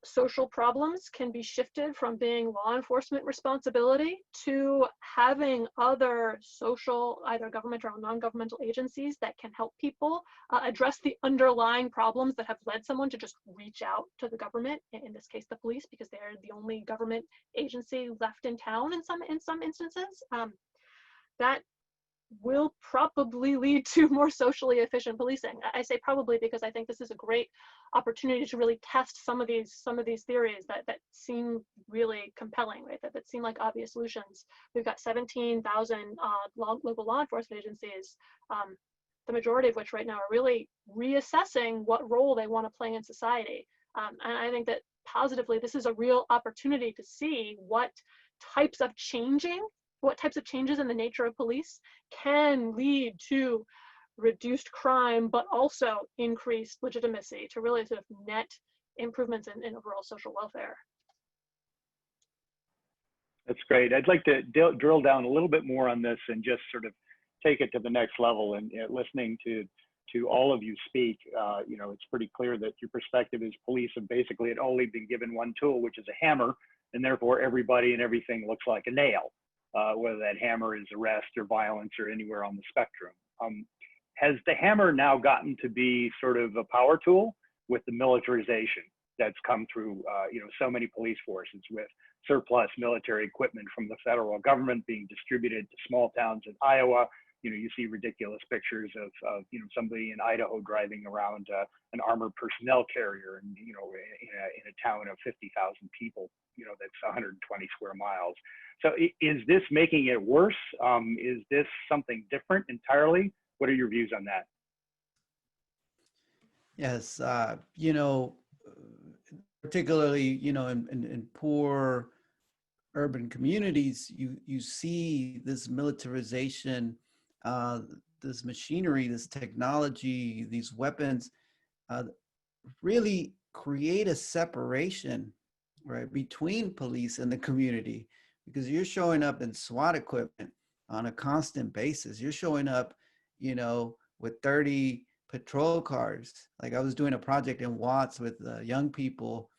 social problems can be shifted from being law enforcement responsibility to having other social, either government or non-governmental agencies that can help people address the underlying problems that have led someone to just reach out to the government, in this case the police, because they're the only government agency left in town in some instances, that will probably lead to more socially efficient policing. I say probably because I think this is a great opportunity to really test some of these theories that seem really compelling, right? That seem like obvious solutions. We've got 17,000 local law enforcement agencies, the majority of which right now are really reassessing what role they want to play in society. And I think that positively, this is a real opportunity to see what types of changes in the nature of police can lead to reduced crime, but also increased legitimacy to really sort of net improvements in overall social welfare. That's great. I'd like to drill down a little bit more on this and just sort of take it to the next level. And listening to all of you speak, it's pretty clear that your perspective is police have basically had only been given one tool, which is a hammer, and therefore everybody and everything looks like a nail. Whether that hammer is arrest or violence or anywhere on the spectrum. Has the hammer now gotten to be sort of a power tool with the militarization that's come through, so many police forces with surplus military equipment from the federal government being distributed to small towns in Iowa? You see ridiculous pictures of somebody in Idaho driving around an armored personnel carrier, and in a town of 50,000 people, that's 120 square miles. So is this making it worse? Is this something different entirely? What are your views on that? Yes, particularly, in poor urban communities, you see this militarization, this machinery, this technology, these weapons really create a separation, right, between police and the community, because you're showing up in SWAT equipment on a constant basis. You're showing up, with 30 patrol cars. Like I was doing a project in Watts with young people,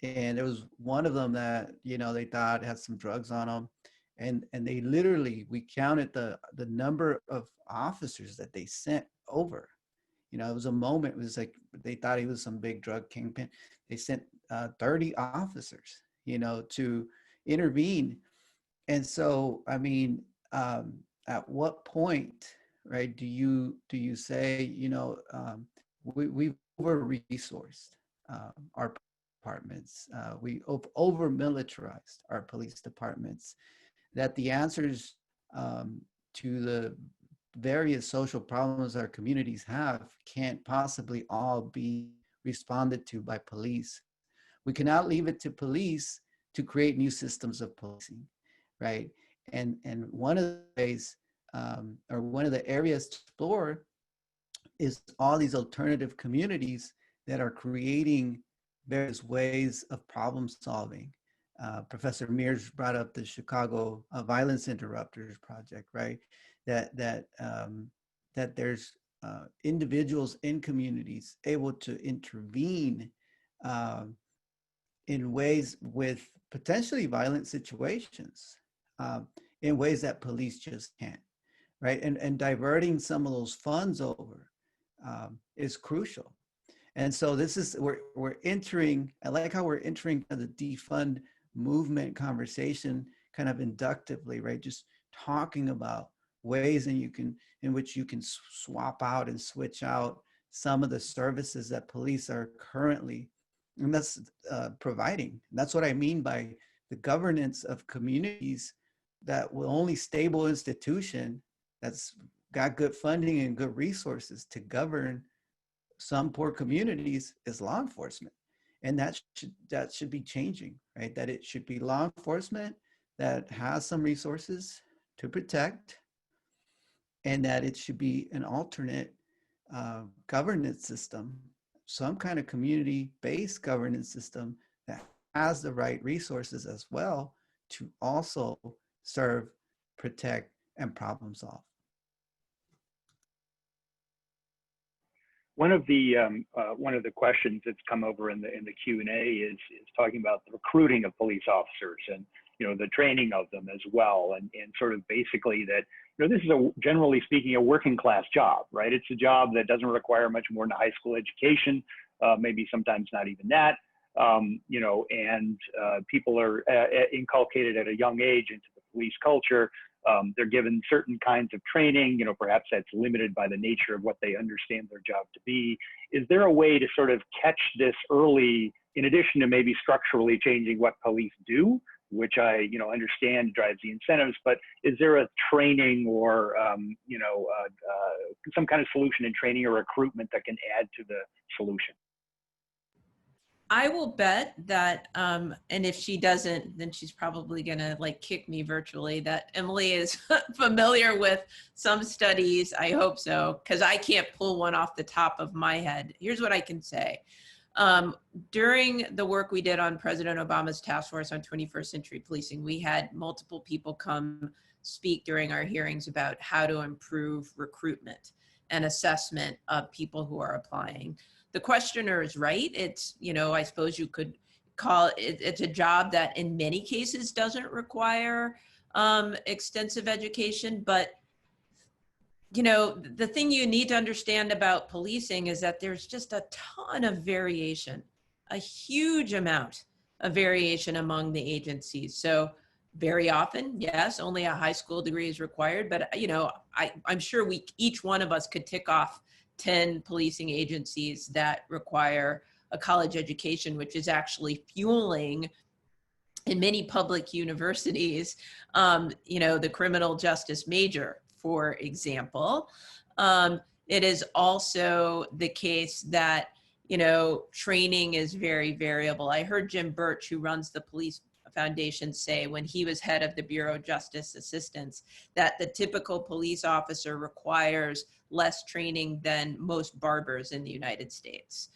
and there was one of them that, they thought had some drugs on them. And they literally, we counted the number of officers that they sent over. It was a moment, it was like, they thought he was some big drug kingpin. They sent 30 officers, to intervene. And so, I mean, at what point, right, do you say, we've over-resourced our departments, we over-militarized our police departments, that the answers to the various social problems our communities have can't possibly all be responded to by police. We cannot leave it to police to create new systems of policing, right? And one of the ways, or one of the areas to explore is all these alternative communities that are creating various ways of problem solving. Professor Meares brought up the Chicago Violence Interrupters Project, right? That there's individuals in communities able to intervene in ways with potentially violent situations, in ways that police just can't, right? And diverting some of those funds over is crucial. And so this is, we're entering, I like how we're entering the defund movement conversation kind of inductively, right? Just talking about ways in which you can swap out and switch out some of the services that police are currently, and that's providing. That's what I mean by the governance of communities, that will only stable institution that's got good funding and good resources to govern some poor communities is law enforcement. And that should be changing, right? That it should be law enforcement that has some resources to protect, and that it should be an alternate governance system, some kind of community-based governance system that has the right resources as well to also serve, protect, and problem solve. One of the questions that's come over in the Q&A is talking about the recruiting of police officers and the training of them as well, and sort of basically that this is generally speaking a working class job, right? It's a job that doesn't require much more than a high school education, maybe sometimes not even that, and people are inculcated at a young age into the police culture. They're given certain kinds of training, perhaps that's limited by the nature of what they understand their job to be. Is there a way to sort of catch this early, in addition to maybe structurally changing what police do, which I, understand drives the incentives, but is there a training or, some kind of solution in training or recruitment that can add to the solution? I will bet that, and if she doesn't, then she's probably gonna kick me virtually, that Emily is familiar with some studies. I hope so, because I can't pull one off the top of my head. Here's what I can say. During the work we did on President Obama's task force on 21st century policing, we had multiple people come speak during our hearings about how to improve recruitment and assessment of people who are applying. The questioner is right. It's, I suppose you could call it, it's a job that in many cases doesn't require extensive education, but the thing you need to understand about policing is that there's just a ton of variation, a huge amount of variation among the agencies. So very often, yes, only a high school degree is required, but I'm sure each one of us could tick off 10 policing agencies that require a college education, which is actually fueling in many public universities, the criminal justice major, for example. It is also the case that, training is very variable. I heard Jim Birch, who runs the Police Foundation, say when he was head of the Bureau of Justice Assistance, that the typical police officer requires less training than most barbers in the United States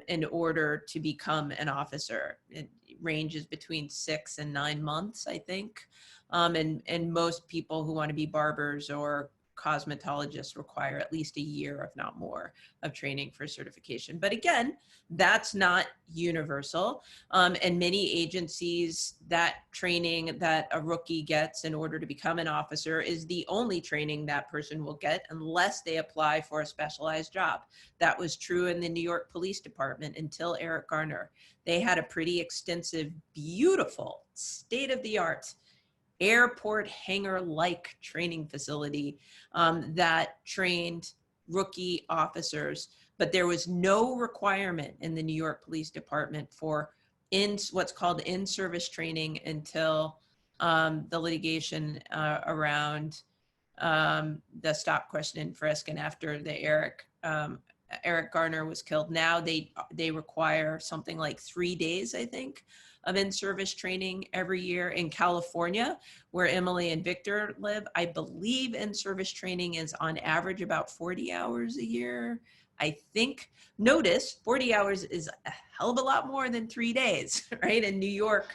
in order to become an officer. It ranges between 6 and 9 months, I think. And most people who want to be barbers or cosmetologists require at least a year, if not more, of training for certification. But again, that's not universal. And many agencies, that training that a rookie gets in order to become an officer is the only training that person will get unless they apply for a specialized job. That was true in the New York Police Department until Eric Garner. They had a pretty extensive, beautiful, state-of-the-art airport hangar-like training facility that trained rookie officers, but there was no requirement in the New York Police Department for what's called in-service training until the litigation around the stop, question, and frisk, and after the Eric Garner was killed. Now they require something like 3 days, I think, of in-service training every year. In California, where Emily and Victor live, I believe in-service training is on average about 40 hours a year. I think, notice 40 hours is a hell of a lot more than 3 days, right? In New York,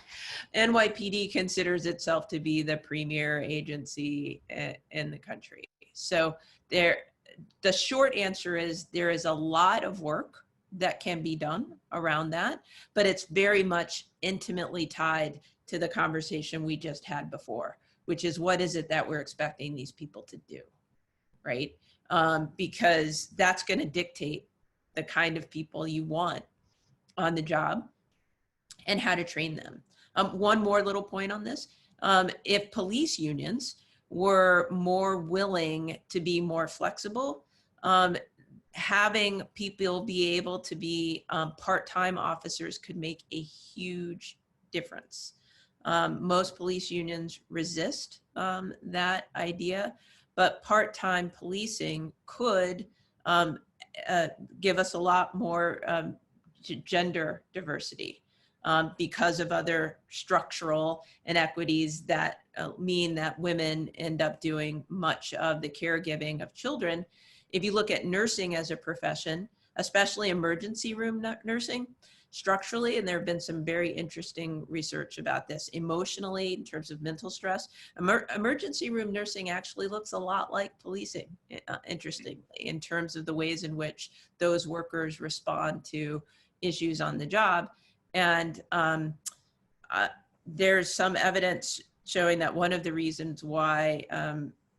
NYPD considers itself to be the premier agency in the country. So the short answer is there is a lot of work that can be done around that, but it's very much intimately tied to the conversation we just had before, which is what is it that we're expecting these people to do, right? Because that's going to dictate the kind of people you want on the job and how to train them. One more little point on this. If police unions were more willing to be more flexible, having people be able to be part-time officers could make a huge difference. Most police unions resist that idea, but part-time policing could give us a lot more gender diversity because of other structural inequities that mean that women end up doing much of the caregiving of children. If you look at nursing as a profession, especially emergency room nursing, structurally, and there have been some very interesting research about this, emotionally, in terms of mental stress, emergency room nursing actually looks a lot like policing, interestingly, in terms of the ways in which those workers respond to issues on the job. And there's some evidence showing that one of the reasons why,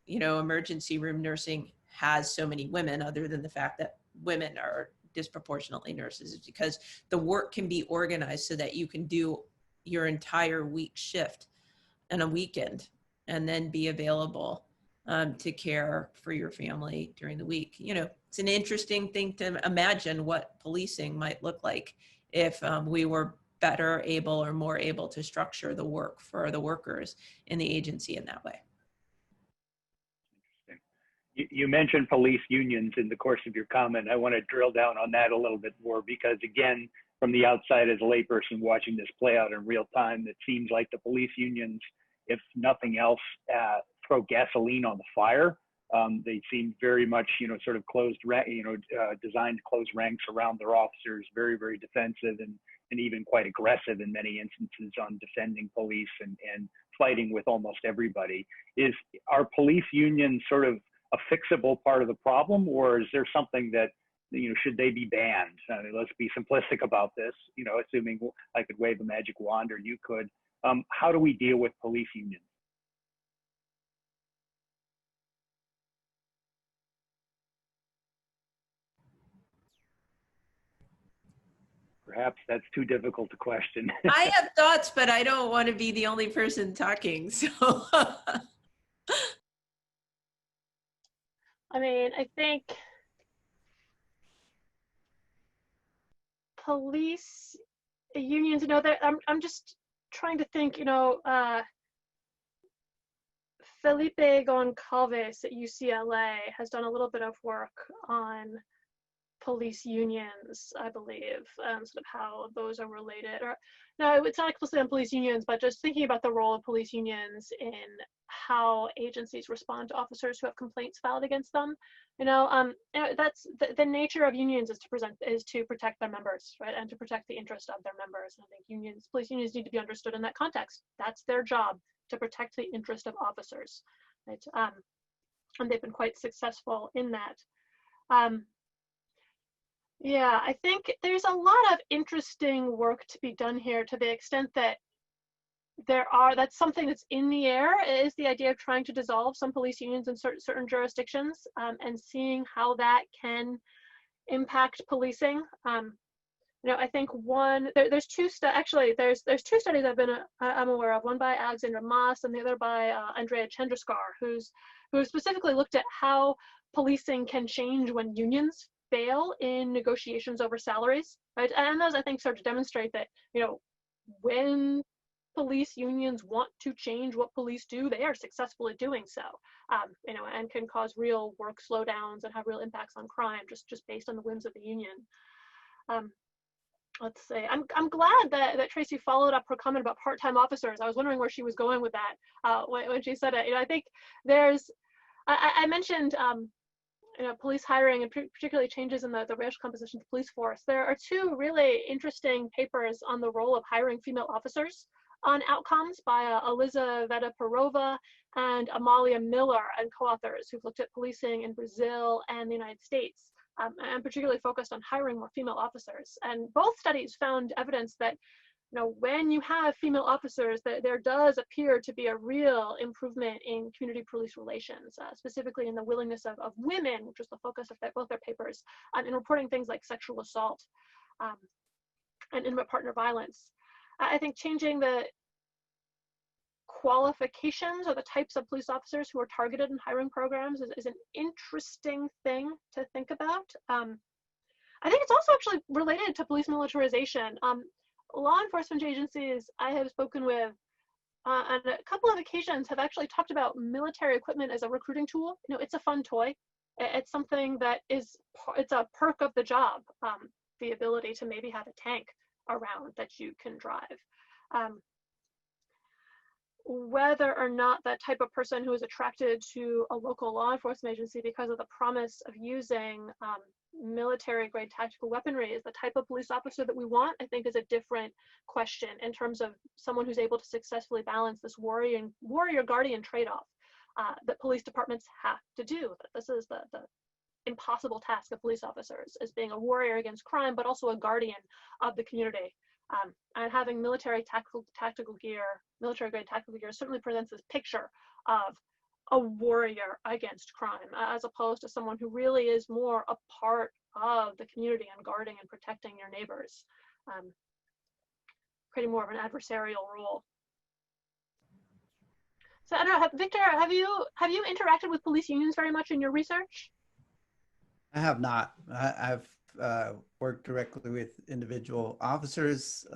emergency room nursing has so many women, other than the fact that women are disproportionately nurses, is because the work can be organized so that you can do your entire week shift on a weekend and then be available to care for your family during the week. It's an interesting thing to imagine what policing might look like if we were better able or more able to structure the work for the workers in the agency in that way. You mentioned police unions in the course of your comment. I want to drill down on that a little bit more because, again, from the outside as a layperson watching this play out in real time, it seems like the police unions, if nothing else, throw gasoline on the fire. They seem very much, sort of designed to close ranks around their officers, very, very defensive and even quite aggressive in many instances on defending police and fighting with almost everybody. Are police unions sort of a fixable part of the problem, or is there something that, should they be banned? Let's be simplistic about this, assuming I could wave a magic wand or you could. How do we deal with police unions? Perhaps that's too difficult a question. I have thoughts, but I don't want to be the only person talking, so. I think police unions, I'm just trying to think, Felipe Goncalves at UCLA has done a little bit of work on police unions, I believe, sort of how those are related. Or no, it's not explicitly on police unions, but just thinking about the role of police unions in how agencies respond to officers who have complaints filed against them. That's the nature of unions is to protect their members, right, and to protect the interest of their members. And I think police unions need to be understood in that context. That's their job, to protect the interest of officers, right? And they've been quite successful in that. Yeah, I think there's a lot of interesting work to be done here, to the extent that that's something that's in the air, is the idea of trying to dissolve some police unions in certain jurisdictions, and seeing how that can impact policing. I think there's two two studies I'm aware of, one by Alexandra Moss and the other by Andrea Chandraskar, who specifically looked at how policing can change when unions fail in negotiations over salaries, right? And those, I think, start to demonstrate that, when police unions want to change what police do, they are successful at doing so, and can cause real work slowdowns and have real impacts on crime just based on the whims of the union. Let's say, I'm glad that Tracey followed up her comment about part-time officers. I was wondering where she was going with that when she said it. I think I mentioned police hiring, and particularly changes in the racial composition of the police force. There are two really interesting papers on the role of hiring female officers on outcomes by Elizaveta Perova and Amalia Miller and co-authors, who've looked at policing in Brazil and the United States, and particularly focused on hiring more female officers. And both studies found evidence that when you have female officers, there does appear to be a real improvement in community police relations, specifically in the willingness of women, which is the focus of both their papers, in reporting things like sexual assault and intimate partner violence. I think changing the qualifications or the types of police officers who are targeted in hiring programs is an interesting thing to think about. I think it's also actually related to police militarization. Law enforcement agencies I have spoken with on a couple of occasions have actually talked about military equipment as a recruiting tool. It's a fun toy. It's something that it's a perk of the job, the ability to maybe have a tank around that you can drive. Whether or not that type of person who is attracted to a local law enforcement agency because of the promise of using military-grade tactical weaponry is the type of police officer that we want, I think is a different question in terms of someone who's able to successfully balance this warrior-guardian trade-off that police departments have to do. This is the impossible task of police officers, is being a warrior against crime, but also a guardian of the community. And having military-grade tactical gear certainly presents this picture of a warrior against crime, as opposed to someone who really is more a part of the community and guarding and protecting your neighbors, creating more of an adversarial role. So I don't know, Victor, have you interacted with police unions very much in your research? I have not. I've worked directly with individual officers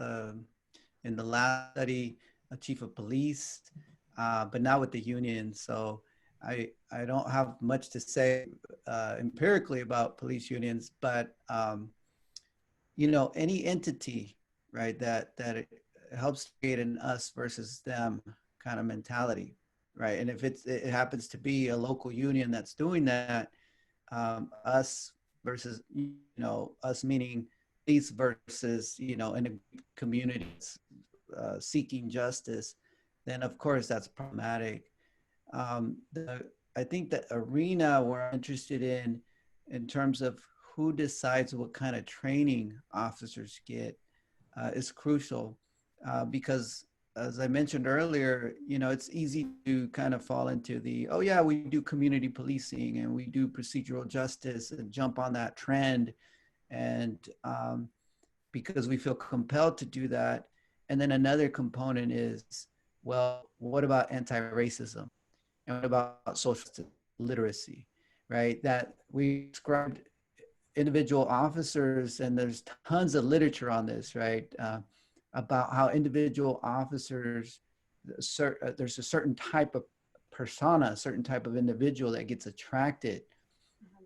in the last study, a chief of police, but not with the union. So I don't have much to say empirically about police unions, but any entity, right, that it helps create an us versus them kind of mentality, right? And if it happens to be a local union that's doing that, us versus, us meaning police versus, in a communities seeking justice, then of course that's problematic. I think the arena we're interested in terms of who decides what kind of training officers get is crucial because, as I mentioned earlier, it's easy to kind of fall into the, oh yeah, we do community policing and we do procedural justice and jump on that trend. And because we feel compelled to do that. And then another component is, well, what about anti-racism? And what about social literacy, right? That we described individual officers, and there's tons of literature on this, right? About how individual officers, there's a certain type of persona, a certain type of individual that gets attracted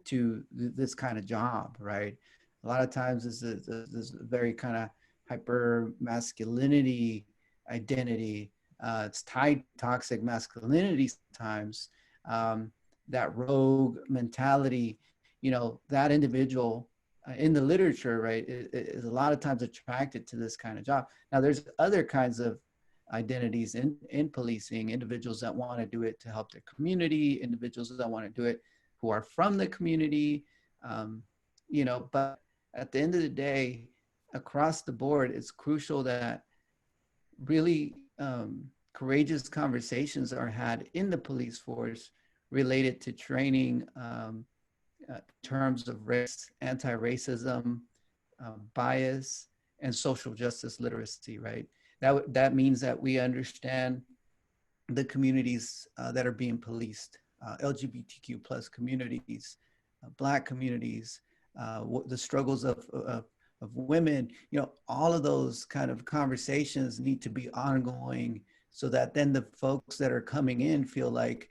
to this kind of job, right? A lot of times this very kind of hyper masculinity identity. It's tied to toxic masculinity sometimes. That rogue mentality, that individual in the literature, right, is a lot of times attracted to this kind of job. Now, there's other kinds of identities in policing, individuals that want to do it to help their community, individuals that want to do it who are from the community, but at the end of the day, across the board, it's crucial that really courageous conversations are had in the police force related to training in terms of race, anti-racism, bias, and social justice literacy, right? That means that we understand the communities that are being policed, LGBTQ plus communities, Black communities, the struggles of women, all of those kind of conversations need to be ongoing so that then the folks that are coming in feel like,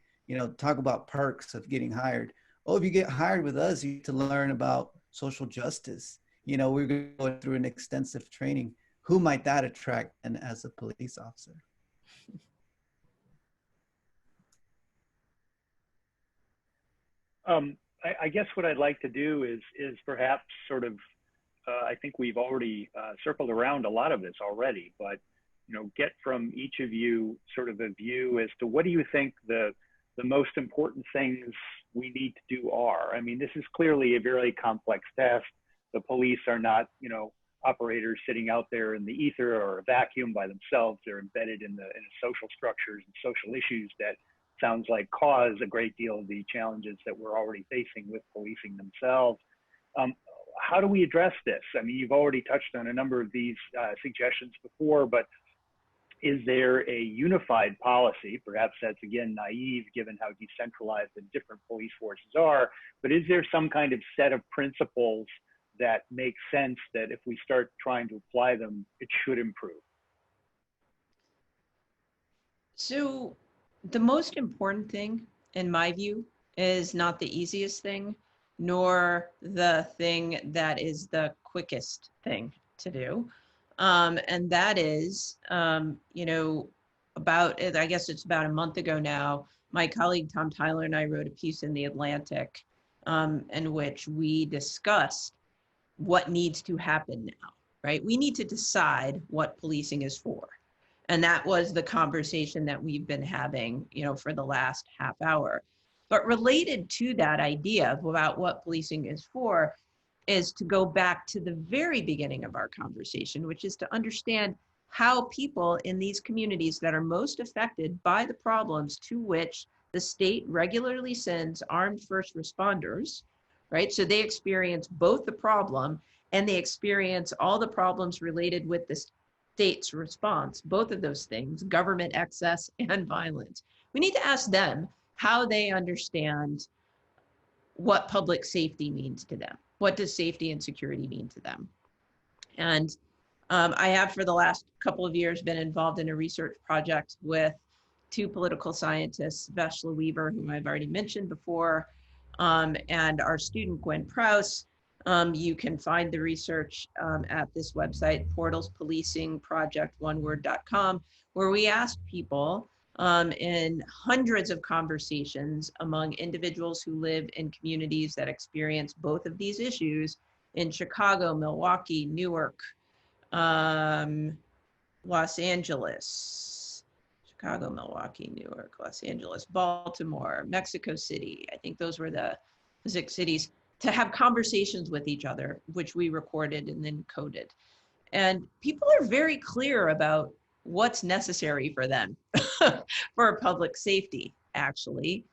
talk about perks of getting hired. Oh, if you get hired with us, you need to learn about social justice. We're going through an extensive training. Who might that attract and as a police officer? I guess what I'd like to do is perhaps sort of, I think we've already circled around a lot of this already, but get from each of you sort of a view as to what do you think the most important things we need to do are. I mean, this is clearly a very complex task. The police are not, operators sitting out there in the ether or a vacuum by themselves. They're embedded in the social structures and social issues that sounds like cause a great deal of the challenges that we're already facing with policing themselves. How do we address this? I mean, you've already touched on a number of these suggestions before, but is there a unified policy? Perhaps that's, again, naive given how decentralized the different police forces are, but is there some kind of set of principles that make sense that if we start trying to apply them, it should improve? So the most important thing, in my view, is not the easiest thing, nor the thing that is the quickest thing to do. And that is, you know, I guess it's about a month ago now, my colleague Tom Tyler and I wrote a piece in The Atlantic in which we discussed what needs to happen now, right? We need to decide what policing is for. And that was the conversation that we've been having, you know, for the last half hour. But related to that idea about what policing is for is to go back to the very beginning of our conversation, which is to understand how people in these communities that are most affected by the problems to which the state regularly sends armed first responders, right? So they experience both the problem and they experience all the problems related with the state's response, both of those things, government excess and violence. We need to ask them how they understand what public safety means to them. What does safety and security mean to them? And I have for the last couple of years been involved in a research project with two political scientists, Veshla Weaver, whom I've already mentioned before, and our student Gwen Prouse. You can find the research at this website, portalspolicingproject1word.com, where we asked people in hundreds of conversations among individuals who live in communities that experience both of these issues in Chicago, Milwaukee, Newark, Los Angeles, Chicago, Milwaukee, Newark, Los Angeles, Baltimore, Mexico City. I think those were the 6 cities, to have conversations with each other, which we recorded and then coded. And people are very clear about what's necessary for them for public safety, actually.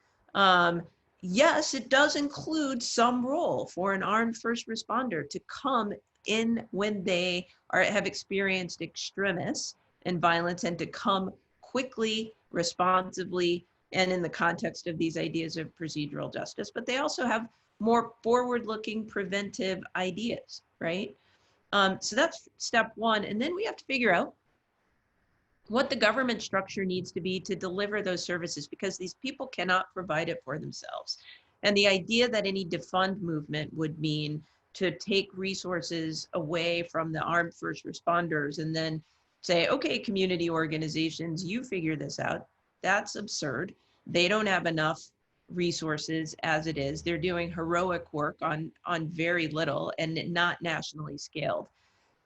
Yes, it does include some role for an armed first responder to come in when they have experienced extremis and violence, and to come quickly, responsibly, and in the context of these ideas of procedural justice. But they also have more forward-looking preventive ideas, right? So that's step one. And then we have to figure out what the government structure needs to be to deliver those services, because these people cannot provide it for themselves. And the idea that any defund movement would mean to take resources away from the armed first responders and then say, okay, community organizations, you figure this out. That's absurd. They don't have enough resources as it is. They're doing heroic work on very little and not nationally scaled.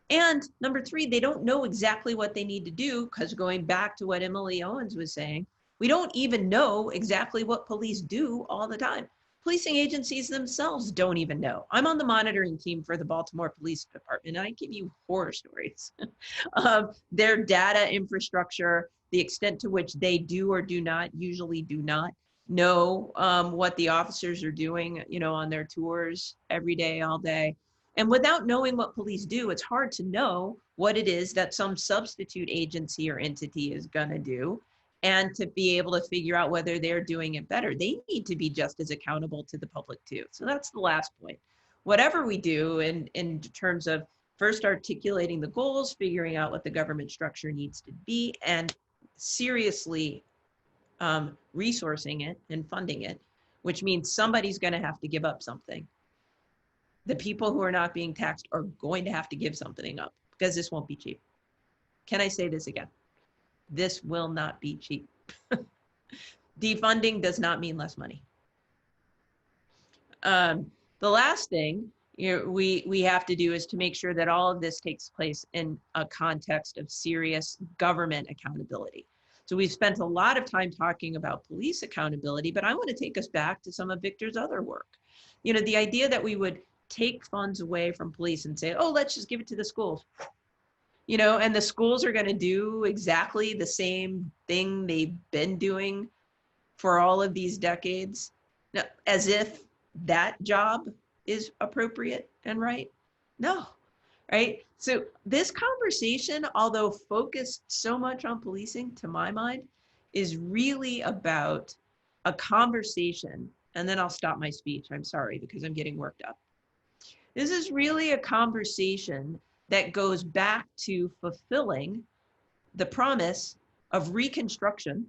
And number three, they don't know exactly what they need to do, because going back to what Emily Owens was saying, we don't even know exactly what police do all the time. Policing agencies themselves don't even know. I'm on the monitoring team for the Baltimore Police Department, and I give you horror stories. Their data infrastructure, the extent to which they do or do not, usually do not know what the officers are doing, you know, on their tours every day, all day. And without knowing what police do, it's hard to know what it is that some substitute agency or entity is going to do, and to be able to figure out whether they're doing it better. They need to be just as accountable to the public too. So that's the last point. Whatever we do in terms of first articulating the goals, figuring out what the government structure needs to be, and seriously resourcing it and funding it, which means somebody's going to have to give up something. The people who are not being taxed are going to have to give something up, because this won't be cheap. Can I say this again? This will not be cheap. Defunding does not mean less money. The last thing we have to do is to make sure that all of this takes place in a context of serious government accountability. So we've spent a lot of time talking about police accountability, but I want to take us back to some of Victor's other work. You know, the idea that we would take funds away from police and say, oh, let's just give it to the schools. You know, and the schools are going to do exactly the same thing they've been doing for all of these decades, as if that job is appropriate and right. No, right? So this conversation, although focused so much on policing, to my mind, is really about a conversation. And then I'll stop my speech. I'm sorry, because I'm getting worked up. This is really a conversation that goes back to fulfilling the promise of Reconstruction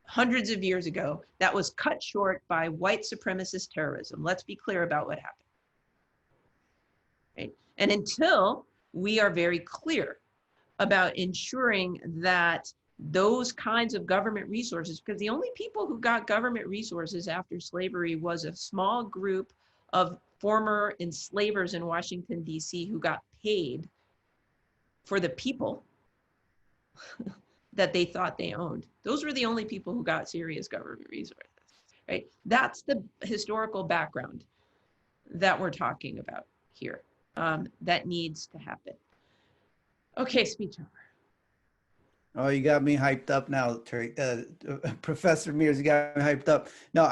hundreds of years ago that was cut short by white supremacist terrorism. Let's be clear about what happened. Right? And until we are very clear about ensuring that those kinds of government resources, because the only people who got government resources after slavery was a small group of former enslavers in Washington, D.C. who got paid for the people that they thought they owned. Those were the only people who got serious government resources, right? That's the historical background that we're talking about here. That needs to happen. Okay, speech over. Oh, you got me hyped up now, Professor Meares, you got me hyped up. No,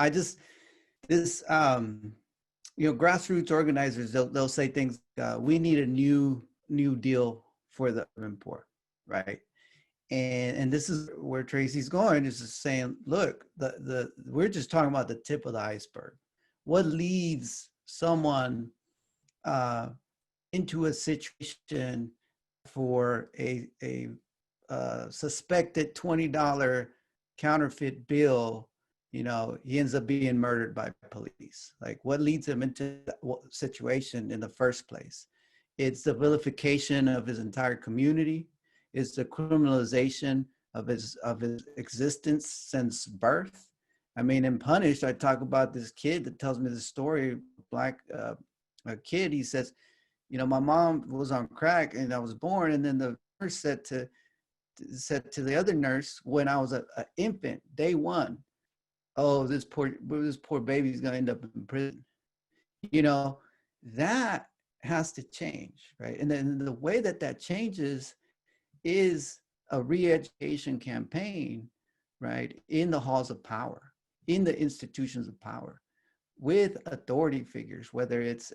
grassroots organizers, they'll say things, we need a new deal for the urban poor, right? And this is where Tracey's going, is just saying, look, we're just talking about the tip of the iceberg. What leads someone into a situation for a suspected $20 counterfeit bill? You know, he ends up being murdered by police. Like, what leads him into that situation in the first place? It's the vilification of his entire community. It's the criminalization of his existence since birth. I mean, in Punished, I talk about this kid that tells me the story, black a kid. He says, you know, my mom was on crack and I was born, and then the nurse said to the other nurse when I was an infant, day one, oh, this poor baby's gonna end up in prison. You know, that has to change, right? And then the way that changes is a re-education campaign, right, in the halls of power, in the institutions of power, with authority figures, whether it's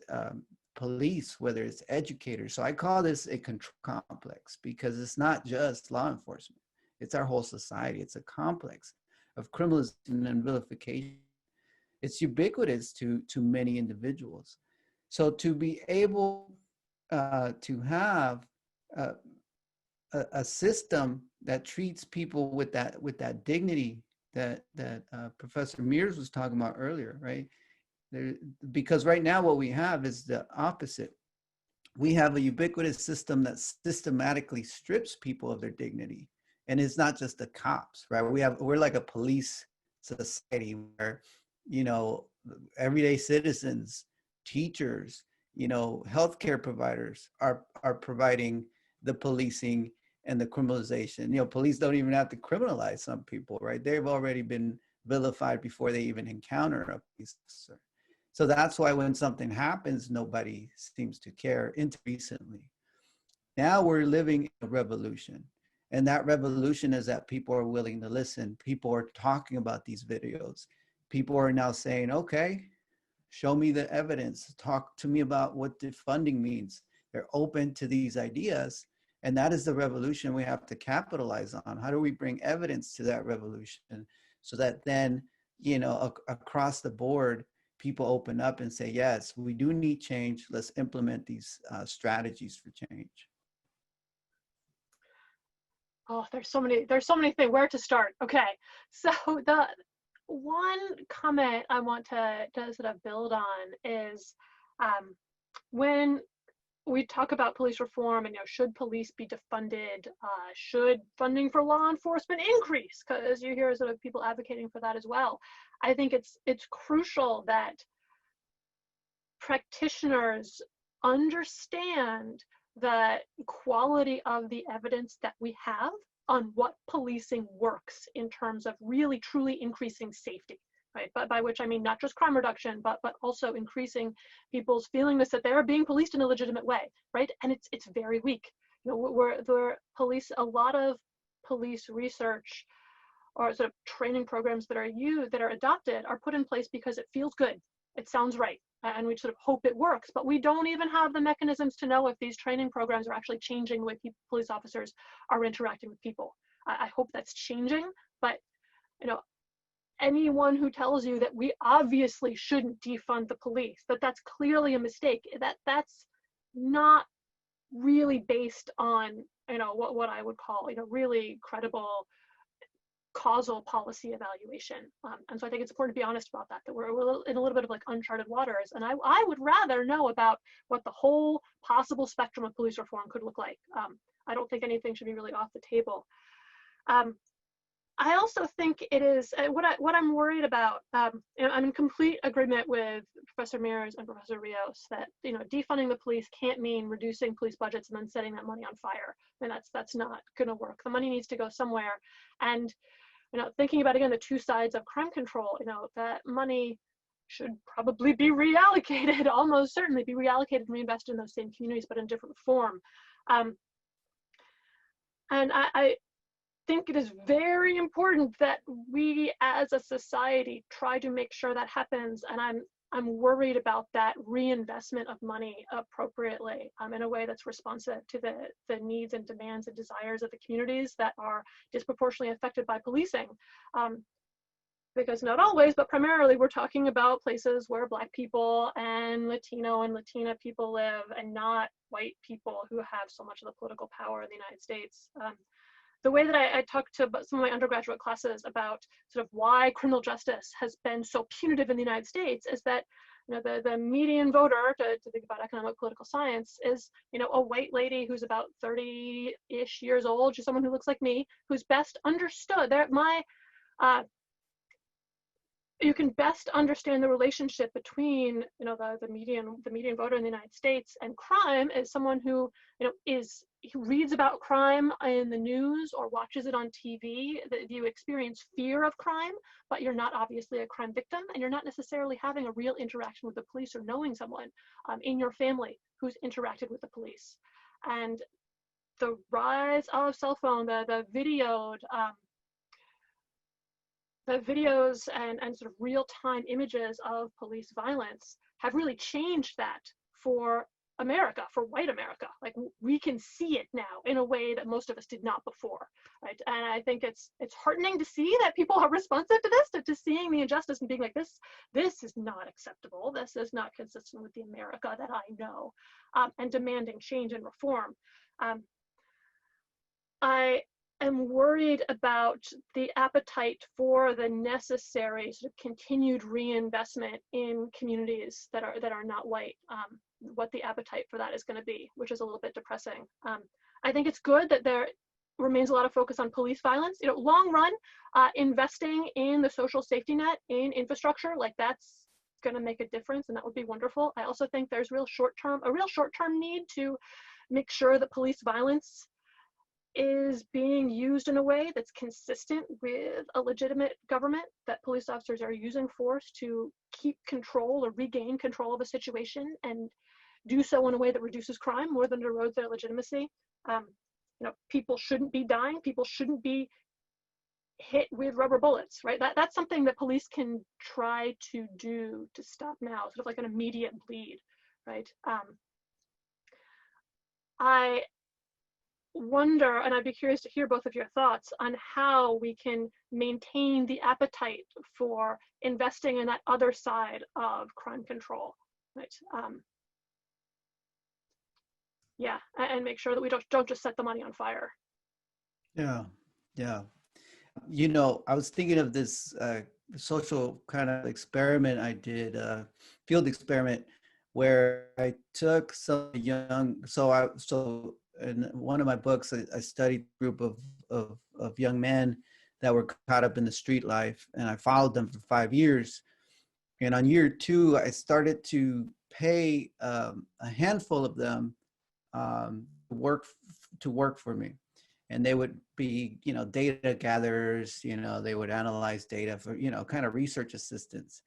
police, whether it's educators. So I call this a control complex, because it's not just law enforcement, it's our whole society. It's a complex of criminalization and vilification. It's ubiquitous to many individuals. So to be able to have a system that treats people with that dignity that Professor Meares was talking about earlier, right? Because right now what we have is the opposite. We have a ubiquitous system that systematically strips people of their dignity, and it's not just the cops, right? We're like a police society where, you know, everyday citizens, teachers, you know, healthcare providers are providing the policing and the criminalization. You know, police don't even have to criminalize some people, right? They've already been vilified before they even encounter a police officer. So that's why when something happens, nobody seems to care until recently. Now we're living a revolution. And that revolution is that people are willing to listen. People are talking about these videos. People are now saying, okay, show me the evidence. Talk to me about what defunding means. They're open to these ideas. And that is the revolution we have to capitalize on. How do we bring evidence to that revolution so that then, you know, across the board, people open up and say, yes, we do need change. Let's implement these strategies for change. Oh, there's so many things. Where to start? Okay, so the one comment I want to sort of build on is when we talk about police reform and, you know, should police be defunded? Should funding for law enforcement increase? Because you hear sort of people advocating for that as well. I think it's crucial that practitioners understand the quality of the evidence that we have on what policing works in terms of really truly increasing safety. right? But by which I mean not just crime reduction, but also increasing people's feelingness that they're being policed in a legitimate way, right? And it's very weak. You know, a lot of police research or sort of training programs that are adopted are put in place because it feels good, it sounds right, and we sort of hope it works, but we don't even have the mechanisms to know if these training programs are actually changing the way police officers are interacting with people. I hope that's changing, but you know, anyone who tells you that we obviously shouldn't defund the police, that's clearly a mistake, that's not really based on, you know, what I would call, you know, really credible causal policy evaluation. And so I think it's important to be honest about that we're in a little bit of like uncharted waters. And I would rather know about what the whole possible spectrum of police reform could look like. I don't think anything should be really off the table. I also think it is what I'm worried about. You know, I'm in complete agreement with Professor Meares and Professor Rios that, you know, defunding the police can't mean reducing police budgets and then setting that money on fire. And that's not going to work. The money needs to go somewhere. And you know, thinking about again the two sides of crime control, you know, that money should probably be reallocated, almost certainly be reallocated and reinvested in those same communities, but in different form. And I think it is very important that we as a society try to make sure that happens. And I'm worried about that reinvestment of money appropriately in a way that's responsive to the needs and demands and desires of the communities that are disproportionately affected by policing. Because not always, but primarily we're talking about places where Black people and Latino and Latina people live, and not white people who have so much of the political power in the United States. The way that I talked to some of my undergraduate classes about sort of why criminal justice has been so punitive in the United States is that, you know, the median voter, to think about economic political science, is, you know, a white lady who's about 30-ish years old. She's someone who looks like me, who's best understood. You can best understand the relationship between, you know, the median voter in the United States and crime as someone who, you know, reads about crime in the news or watches it on TV. That you experience fear of crime, but you're not obviously a crime victim, and you're not necessarily having a real interaction with the police or knowing someone in your family who's interacted with the police. And the rise of cell phone, the videos and sort of real-time images of police violence have really changed that for America, for white America. Like, we can see it now in a way that most of us did not before, right? And I think it's heartening to see that people are responsive to this, to seeing the injustice and being like, this is not acceptable. This is not consistent with the America that I know, and demanding change and reform. I am worried about the appetite for the necessary sort of continued reinvestment in communities that are not white. What the appetite for that is going to be, which is a little bit depressing. I think it's good that there remains a lot of focus on police violence. You know, long run, investing in the social safety net, in infrastructure, like that's going to make a difference, and that would be wonderful. I also think there's a real short-term need to make sure that police violence is being used in a way that's consistent with a legitimate government, that police officers are using force to keep control or regain control of a situation and do so in a way that reduces crime more than erodes their legitimacy. You know, people shouldn't be dying. People shouldn't be hit with rubber bullets, right? That's something that police can try to do to stop now, sort of like an immediate bleed, right? I wonder, and I'd be curious to hear both of your thoughts on how we can maintain the appetite for investing in that other side of crime control, right? Yeah, and make sure that we don't just set the money on fire. Yeah. You know, I was thinking of this social kind of experiment I did, field experiment, where I took some young, so in one of my books, I studied a group of young men that were caught up in the street life, and I followed them for 5 years. And on year 2, I started to pay a handful of them to work for me. and they would be, data gatherers, they would analyze data for, kind of research assistants.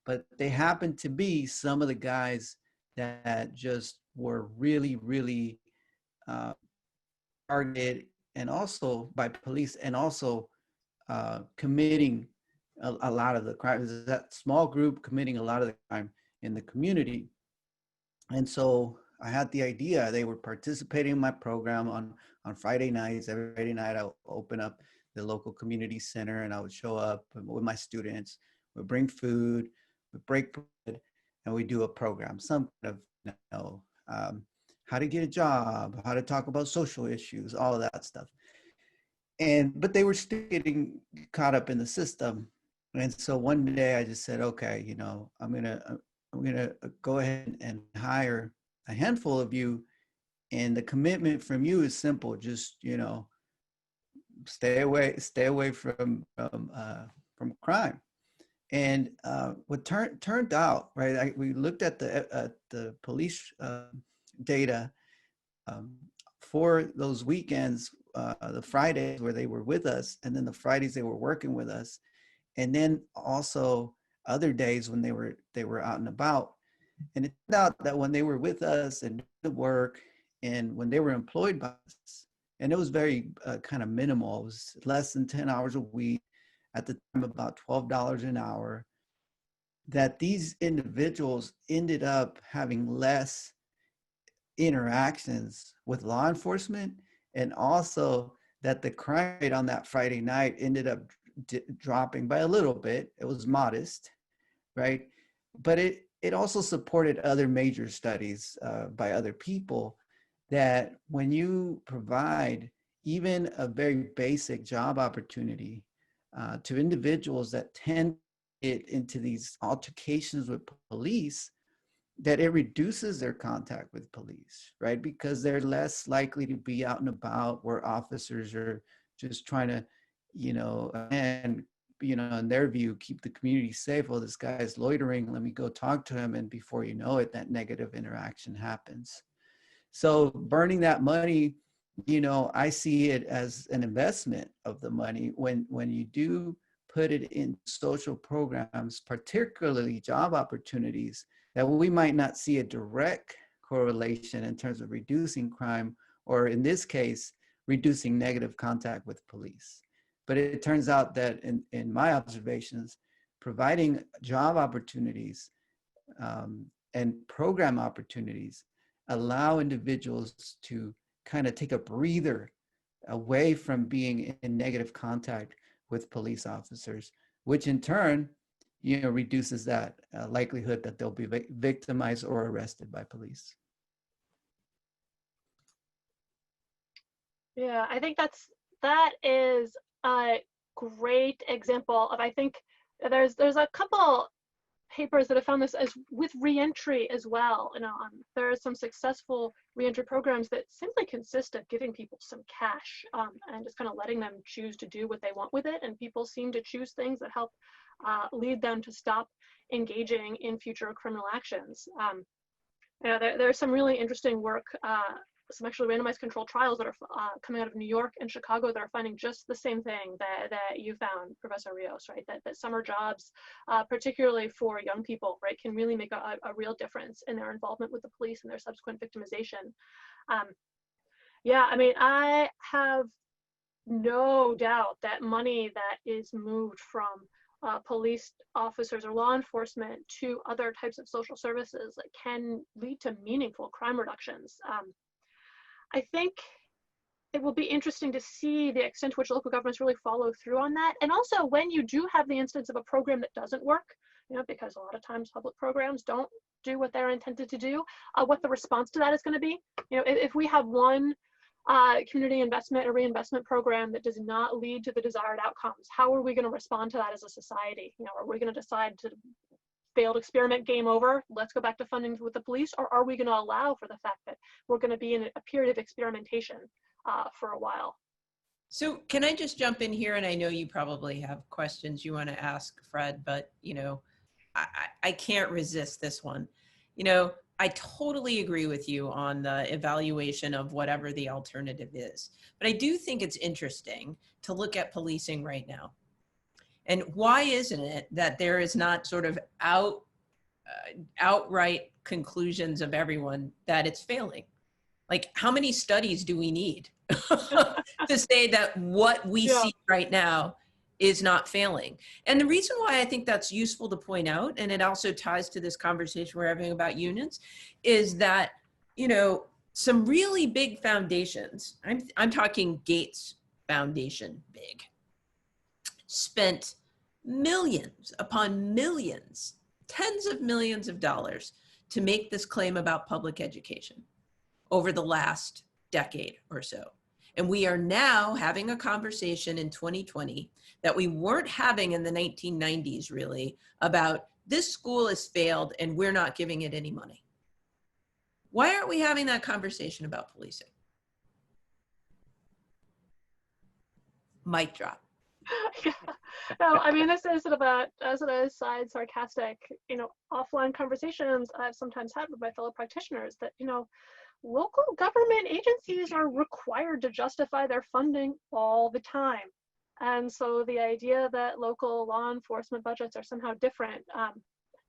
But they happened to be some of the guys that just were really, really targeted, and also by police, and also committing a lot of the crime. That small group committing a lot of the crime in the community. And so I had the idea. They were participating in my program on Friday nights. Every Friday night, I would open up the local community center, and I would show up with my students. We'd bring food, we'd break bread, and we do a program, some kind of, how to get a job, how to talk about social issues, all of that stuff. But they were still getting caught up in the system. And so one day I just said, okay, I'm gonna go ahead and hire a handful of you, and the commitment from you is simple. Just stay away from crime. And what turned out, right? We looked at the police data for those weekends, the Fridays where they were with us, and then the Fridays they were working with us, and then also other days when they were out and about. And it turned out that when they were with us and doing the work, and when they were employed by us, and it was very kind of minimal, it was less than 10 hours a week, at the time about $12 an hour, that these individuals ended up having less interactions with law enforcement, and also that the crime rate on that Friday night ended up dropping by a little bit. It was modest, right? But it also supported other major studies by other people, that when you provide even a very basic job opportunity to individuals that tend to get into these altercations with police, that it reduces their contact with police, right? Because they're less likely to be out and about where officers are just trying to, in their view, keep the community safe. Well, this guy's loitering, let me go talk to him. And before you know it, that negative interaction happens. So burning that money, I see it as an investment of the money when you do put it in social programs, particularly job opportunities, that we might not see a direct correlation in terms of reducing crime, or in this case, reducing negative contact with police. But it turns out that in my observations, providing job opportunities and program opportunities allow individuals to kind of take a breather away from being in negative contact with police officers, which in turn, reduces that likelihood that they'll be victimized or arrested by police. Yeah, I think that is a great example of, I think there's a couple papers that have found this as with reentry as well. There are some successful reentry programs that simply consist of giving people some cash and just kind of letting them choose to do what they want with it. And people seem to choose things that help lead them to stop engaging in future criminal actions. There's some really interesting work, some actually randomized controlled trials that are coming out of New York and Chicago that are finding just the same thing that you found, Professor Rios, right? That summer jobs, particularly for young people, right, can really make a real difference in their involvement with the police and their subsequent victimization. Yeah, I mean, I have no doubt that money that is moved from police officers or law enforcement to other types of social services can lead to meaningful crime reductions. I think it will be interesting to see the extent to which local governments really follow through on that. And also when you do have the instance of a program that doesn't work, because a lot of times public programs don't do what they're intended to do, what the response to that is going to be. If we have one community investment or reinvestment program that does not lead to the desired outcomes, how are we going to respond to that as a society? Are we going to decide to failed experiment, game over, let's go back to funding with the police? Or are we going to allow for the fact that we're going to be in a period of experimentation for a while? So can I just jump in here? And I know you probably have questions you want to ask Fred, but I can't resist this one. I totally agree with you on the evaluation of whatever the alternative is. But I do think it's interesting to look at policing right now. And why isn't it that there is not sort of outright conclusions of everyone that it's failing? Like, how many studies do we need to say that what we see right now is not failing? And the reason why I think that's useful to point out, and it also ties to this conversation we're having about unions, is that, you know, some really big foundations, I'm talking Gates Foundation big, spent millions upon millions, tens of millions of dollars to make this claim about public education over the last decade or so. And we are now having a conversation in 2020 that we weren't having in the 1990s, really, about this school has failed and we're not giving it any money. Why aren't we having that conversation about policing? Mic drop. Yeah. No, I mean, this is sort of a side sarcastic, you know, offline conversations I've sometimes had with my fellow practitioners that, you know, local government agencies are required to justify their funding all the time. And so the idea that local law enforcement budgets are somehow different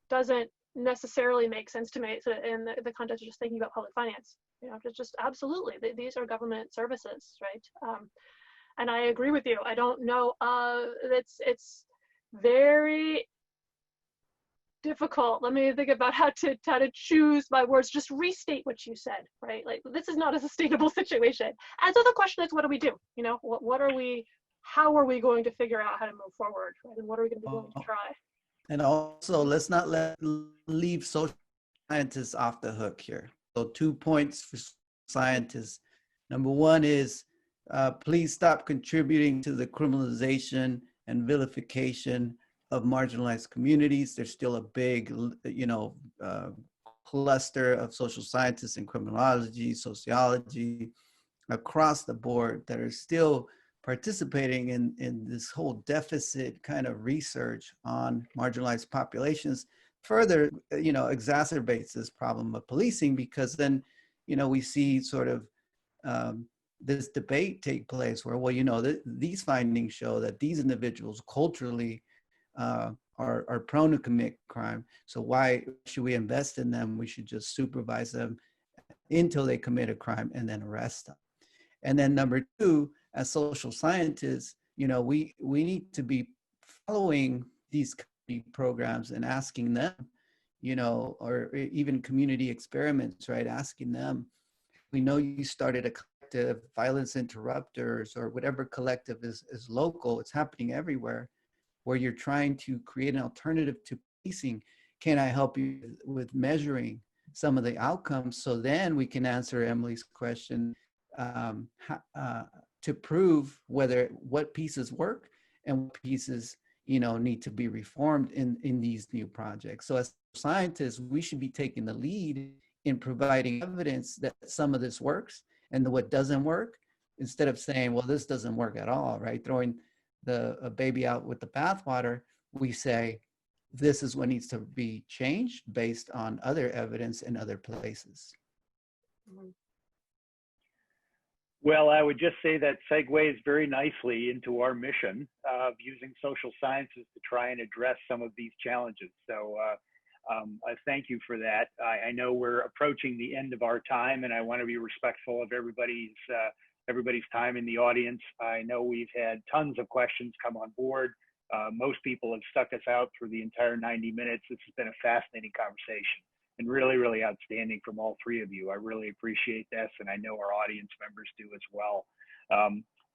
doesn't necessarily make sense to me in the context of just thinking about public finance. You know, just absolutely, these are government services, right? And I agree with you. I don't know, it's very difficult. Let me think about how to choose my words. Just restate what you said, right? Like, this is not a sustainable situation. And so the question is, what do we do? You know, how are we going to figure out how to move forward? Right? And what are we going to be willing to try? And also, let's not leave social scientists off the hook here. So 2 points for scientists. Number one is, please stop contributing to the criminalization and vilification of marginalized communities. There's still a big, you know, cluster of social scientists in criminology, sociology, across the board that are still participating in this whole deficit kind of research on marginalized populations. Further, you know, exacerbates this problem of policing, because then, you know, we see sort of this debate take place where, well, you know, these findings show that these individuals culturally are prone to commit crime. So why should we invest in them? We should just supervise them until they commit a crime and then arrest them. And then number two, as social scientists, you know, we need to be following these programs and asking them, you know, or even community experiments, right? Asking them, we know you started a collective, Violence Interrupters, or whatever collective is local, it's happening everywhere, where you're trying to create an alternative to policing. Can I help you with measuring some of the outcomes? So then we can answer Emily's question to prove what pieces work and what pieces, you know, need to be reformed in these new projects. So as scientists, we should be taking the lead in providing evidence that some of this works and what doesn't work, instead of saying, well, this doesn't work at all, right? Throwing a baby out with the bathwater, we say, this is what needs to be changed based on other evidence in other places. Well, I would just say that segues very nicely into our mission of using social sciences to try and address some of these challenges. So I thank you for that. I know we're approaching the end of our time, and I want to be respectful of everybody's time in the audience. I know we've had tons of questions come on board. Most people have stuck us out through the entire 90 minutes. This has been a fascinating conversation and really, really outstanding from all three of you. I really appreciate this, and I know our audience members do as well.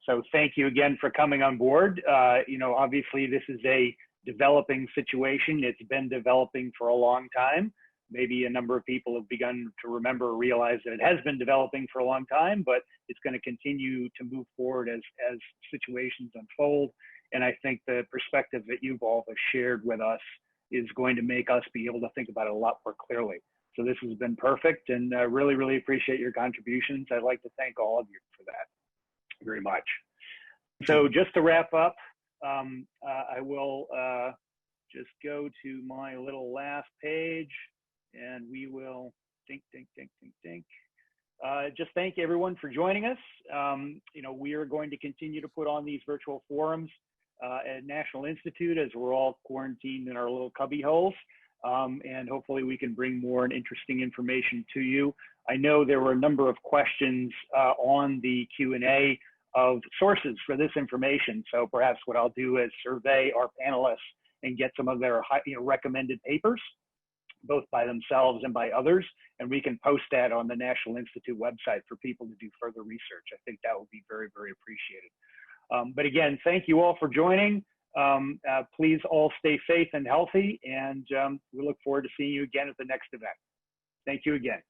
So thank you again for coming on board. You know, obviously this is a developing situation. It's been developing for a long time. Maybe a number of people have begun to remember or realize that it has been developing for a long time, but it's going to continue to move forward as situations unfold. And I think the perspective that you've all have shared with us is going to make us be able to think about it a lot more clearly. So this has been perfect, and I really, really appreciate your contributions. I'd like to thank all of you for that very much. So just to wrap up, I will just go to my little last page, and we will Dink, dink, dink, dink, dink. Just thank everyone for joining us. You know, we are going to continue to put on these virtual forums at National Institute as we're all quarantined in our little cubby holes. And hopefully we can bring more and interesting information to you. I know there were a number of questions on the Q&A of sources for this information. So perhaps what I'll do is survey our panelists and get some of their recommended papers, both by themselves and by others, and we can post that on the National Institute website for people to do further research. I think that would be very, very appreciated. But again, thank you all for joining. Please all stay safe and healthy, and we look forward to seeing you again at the next event. Thank you again.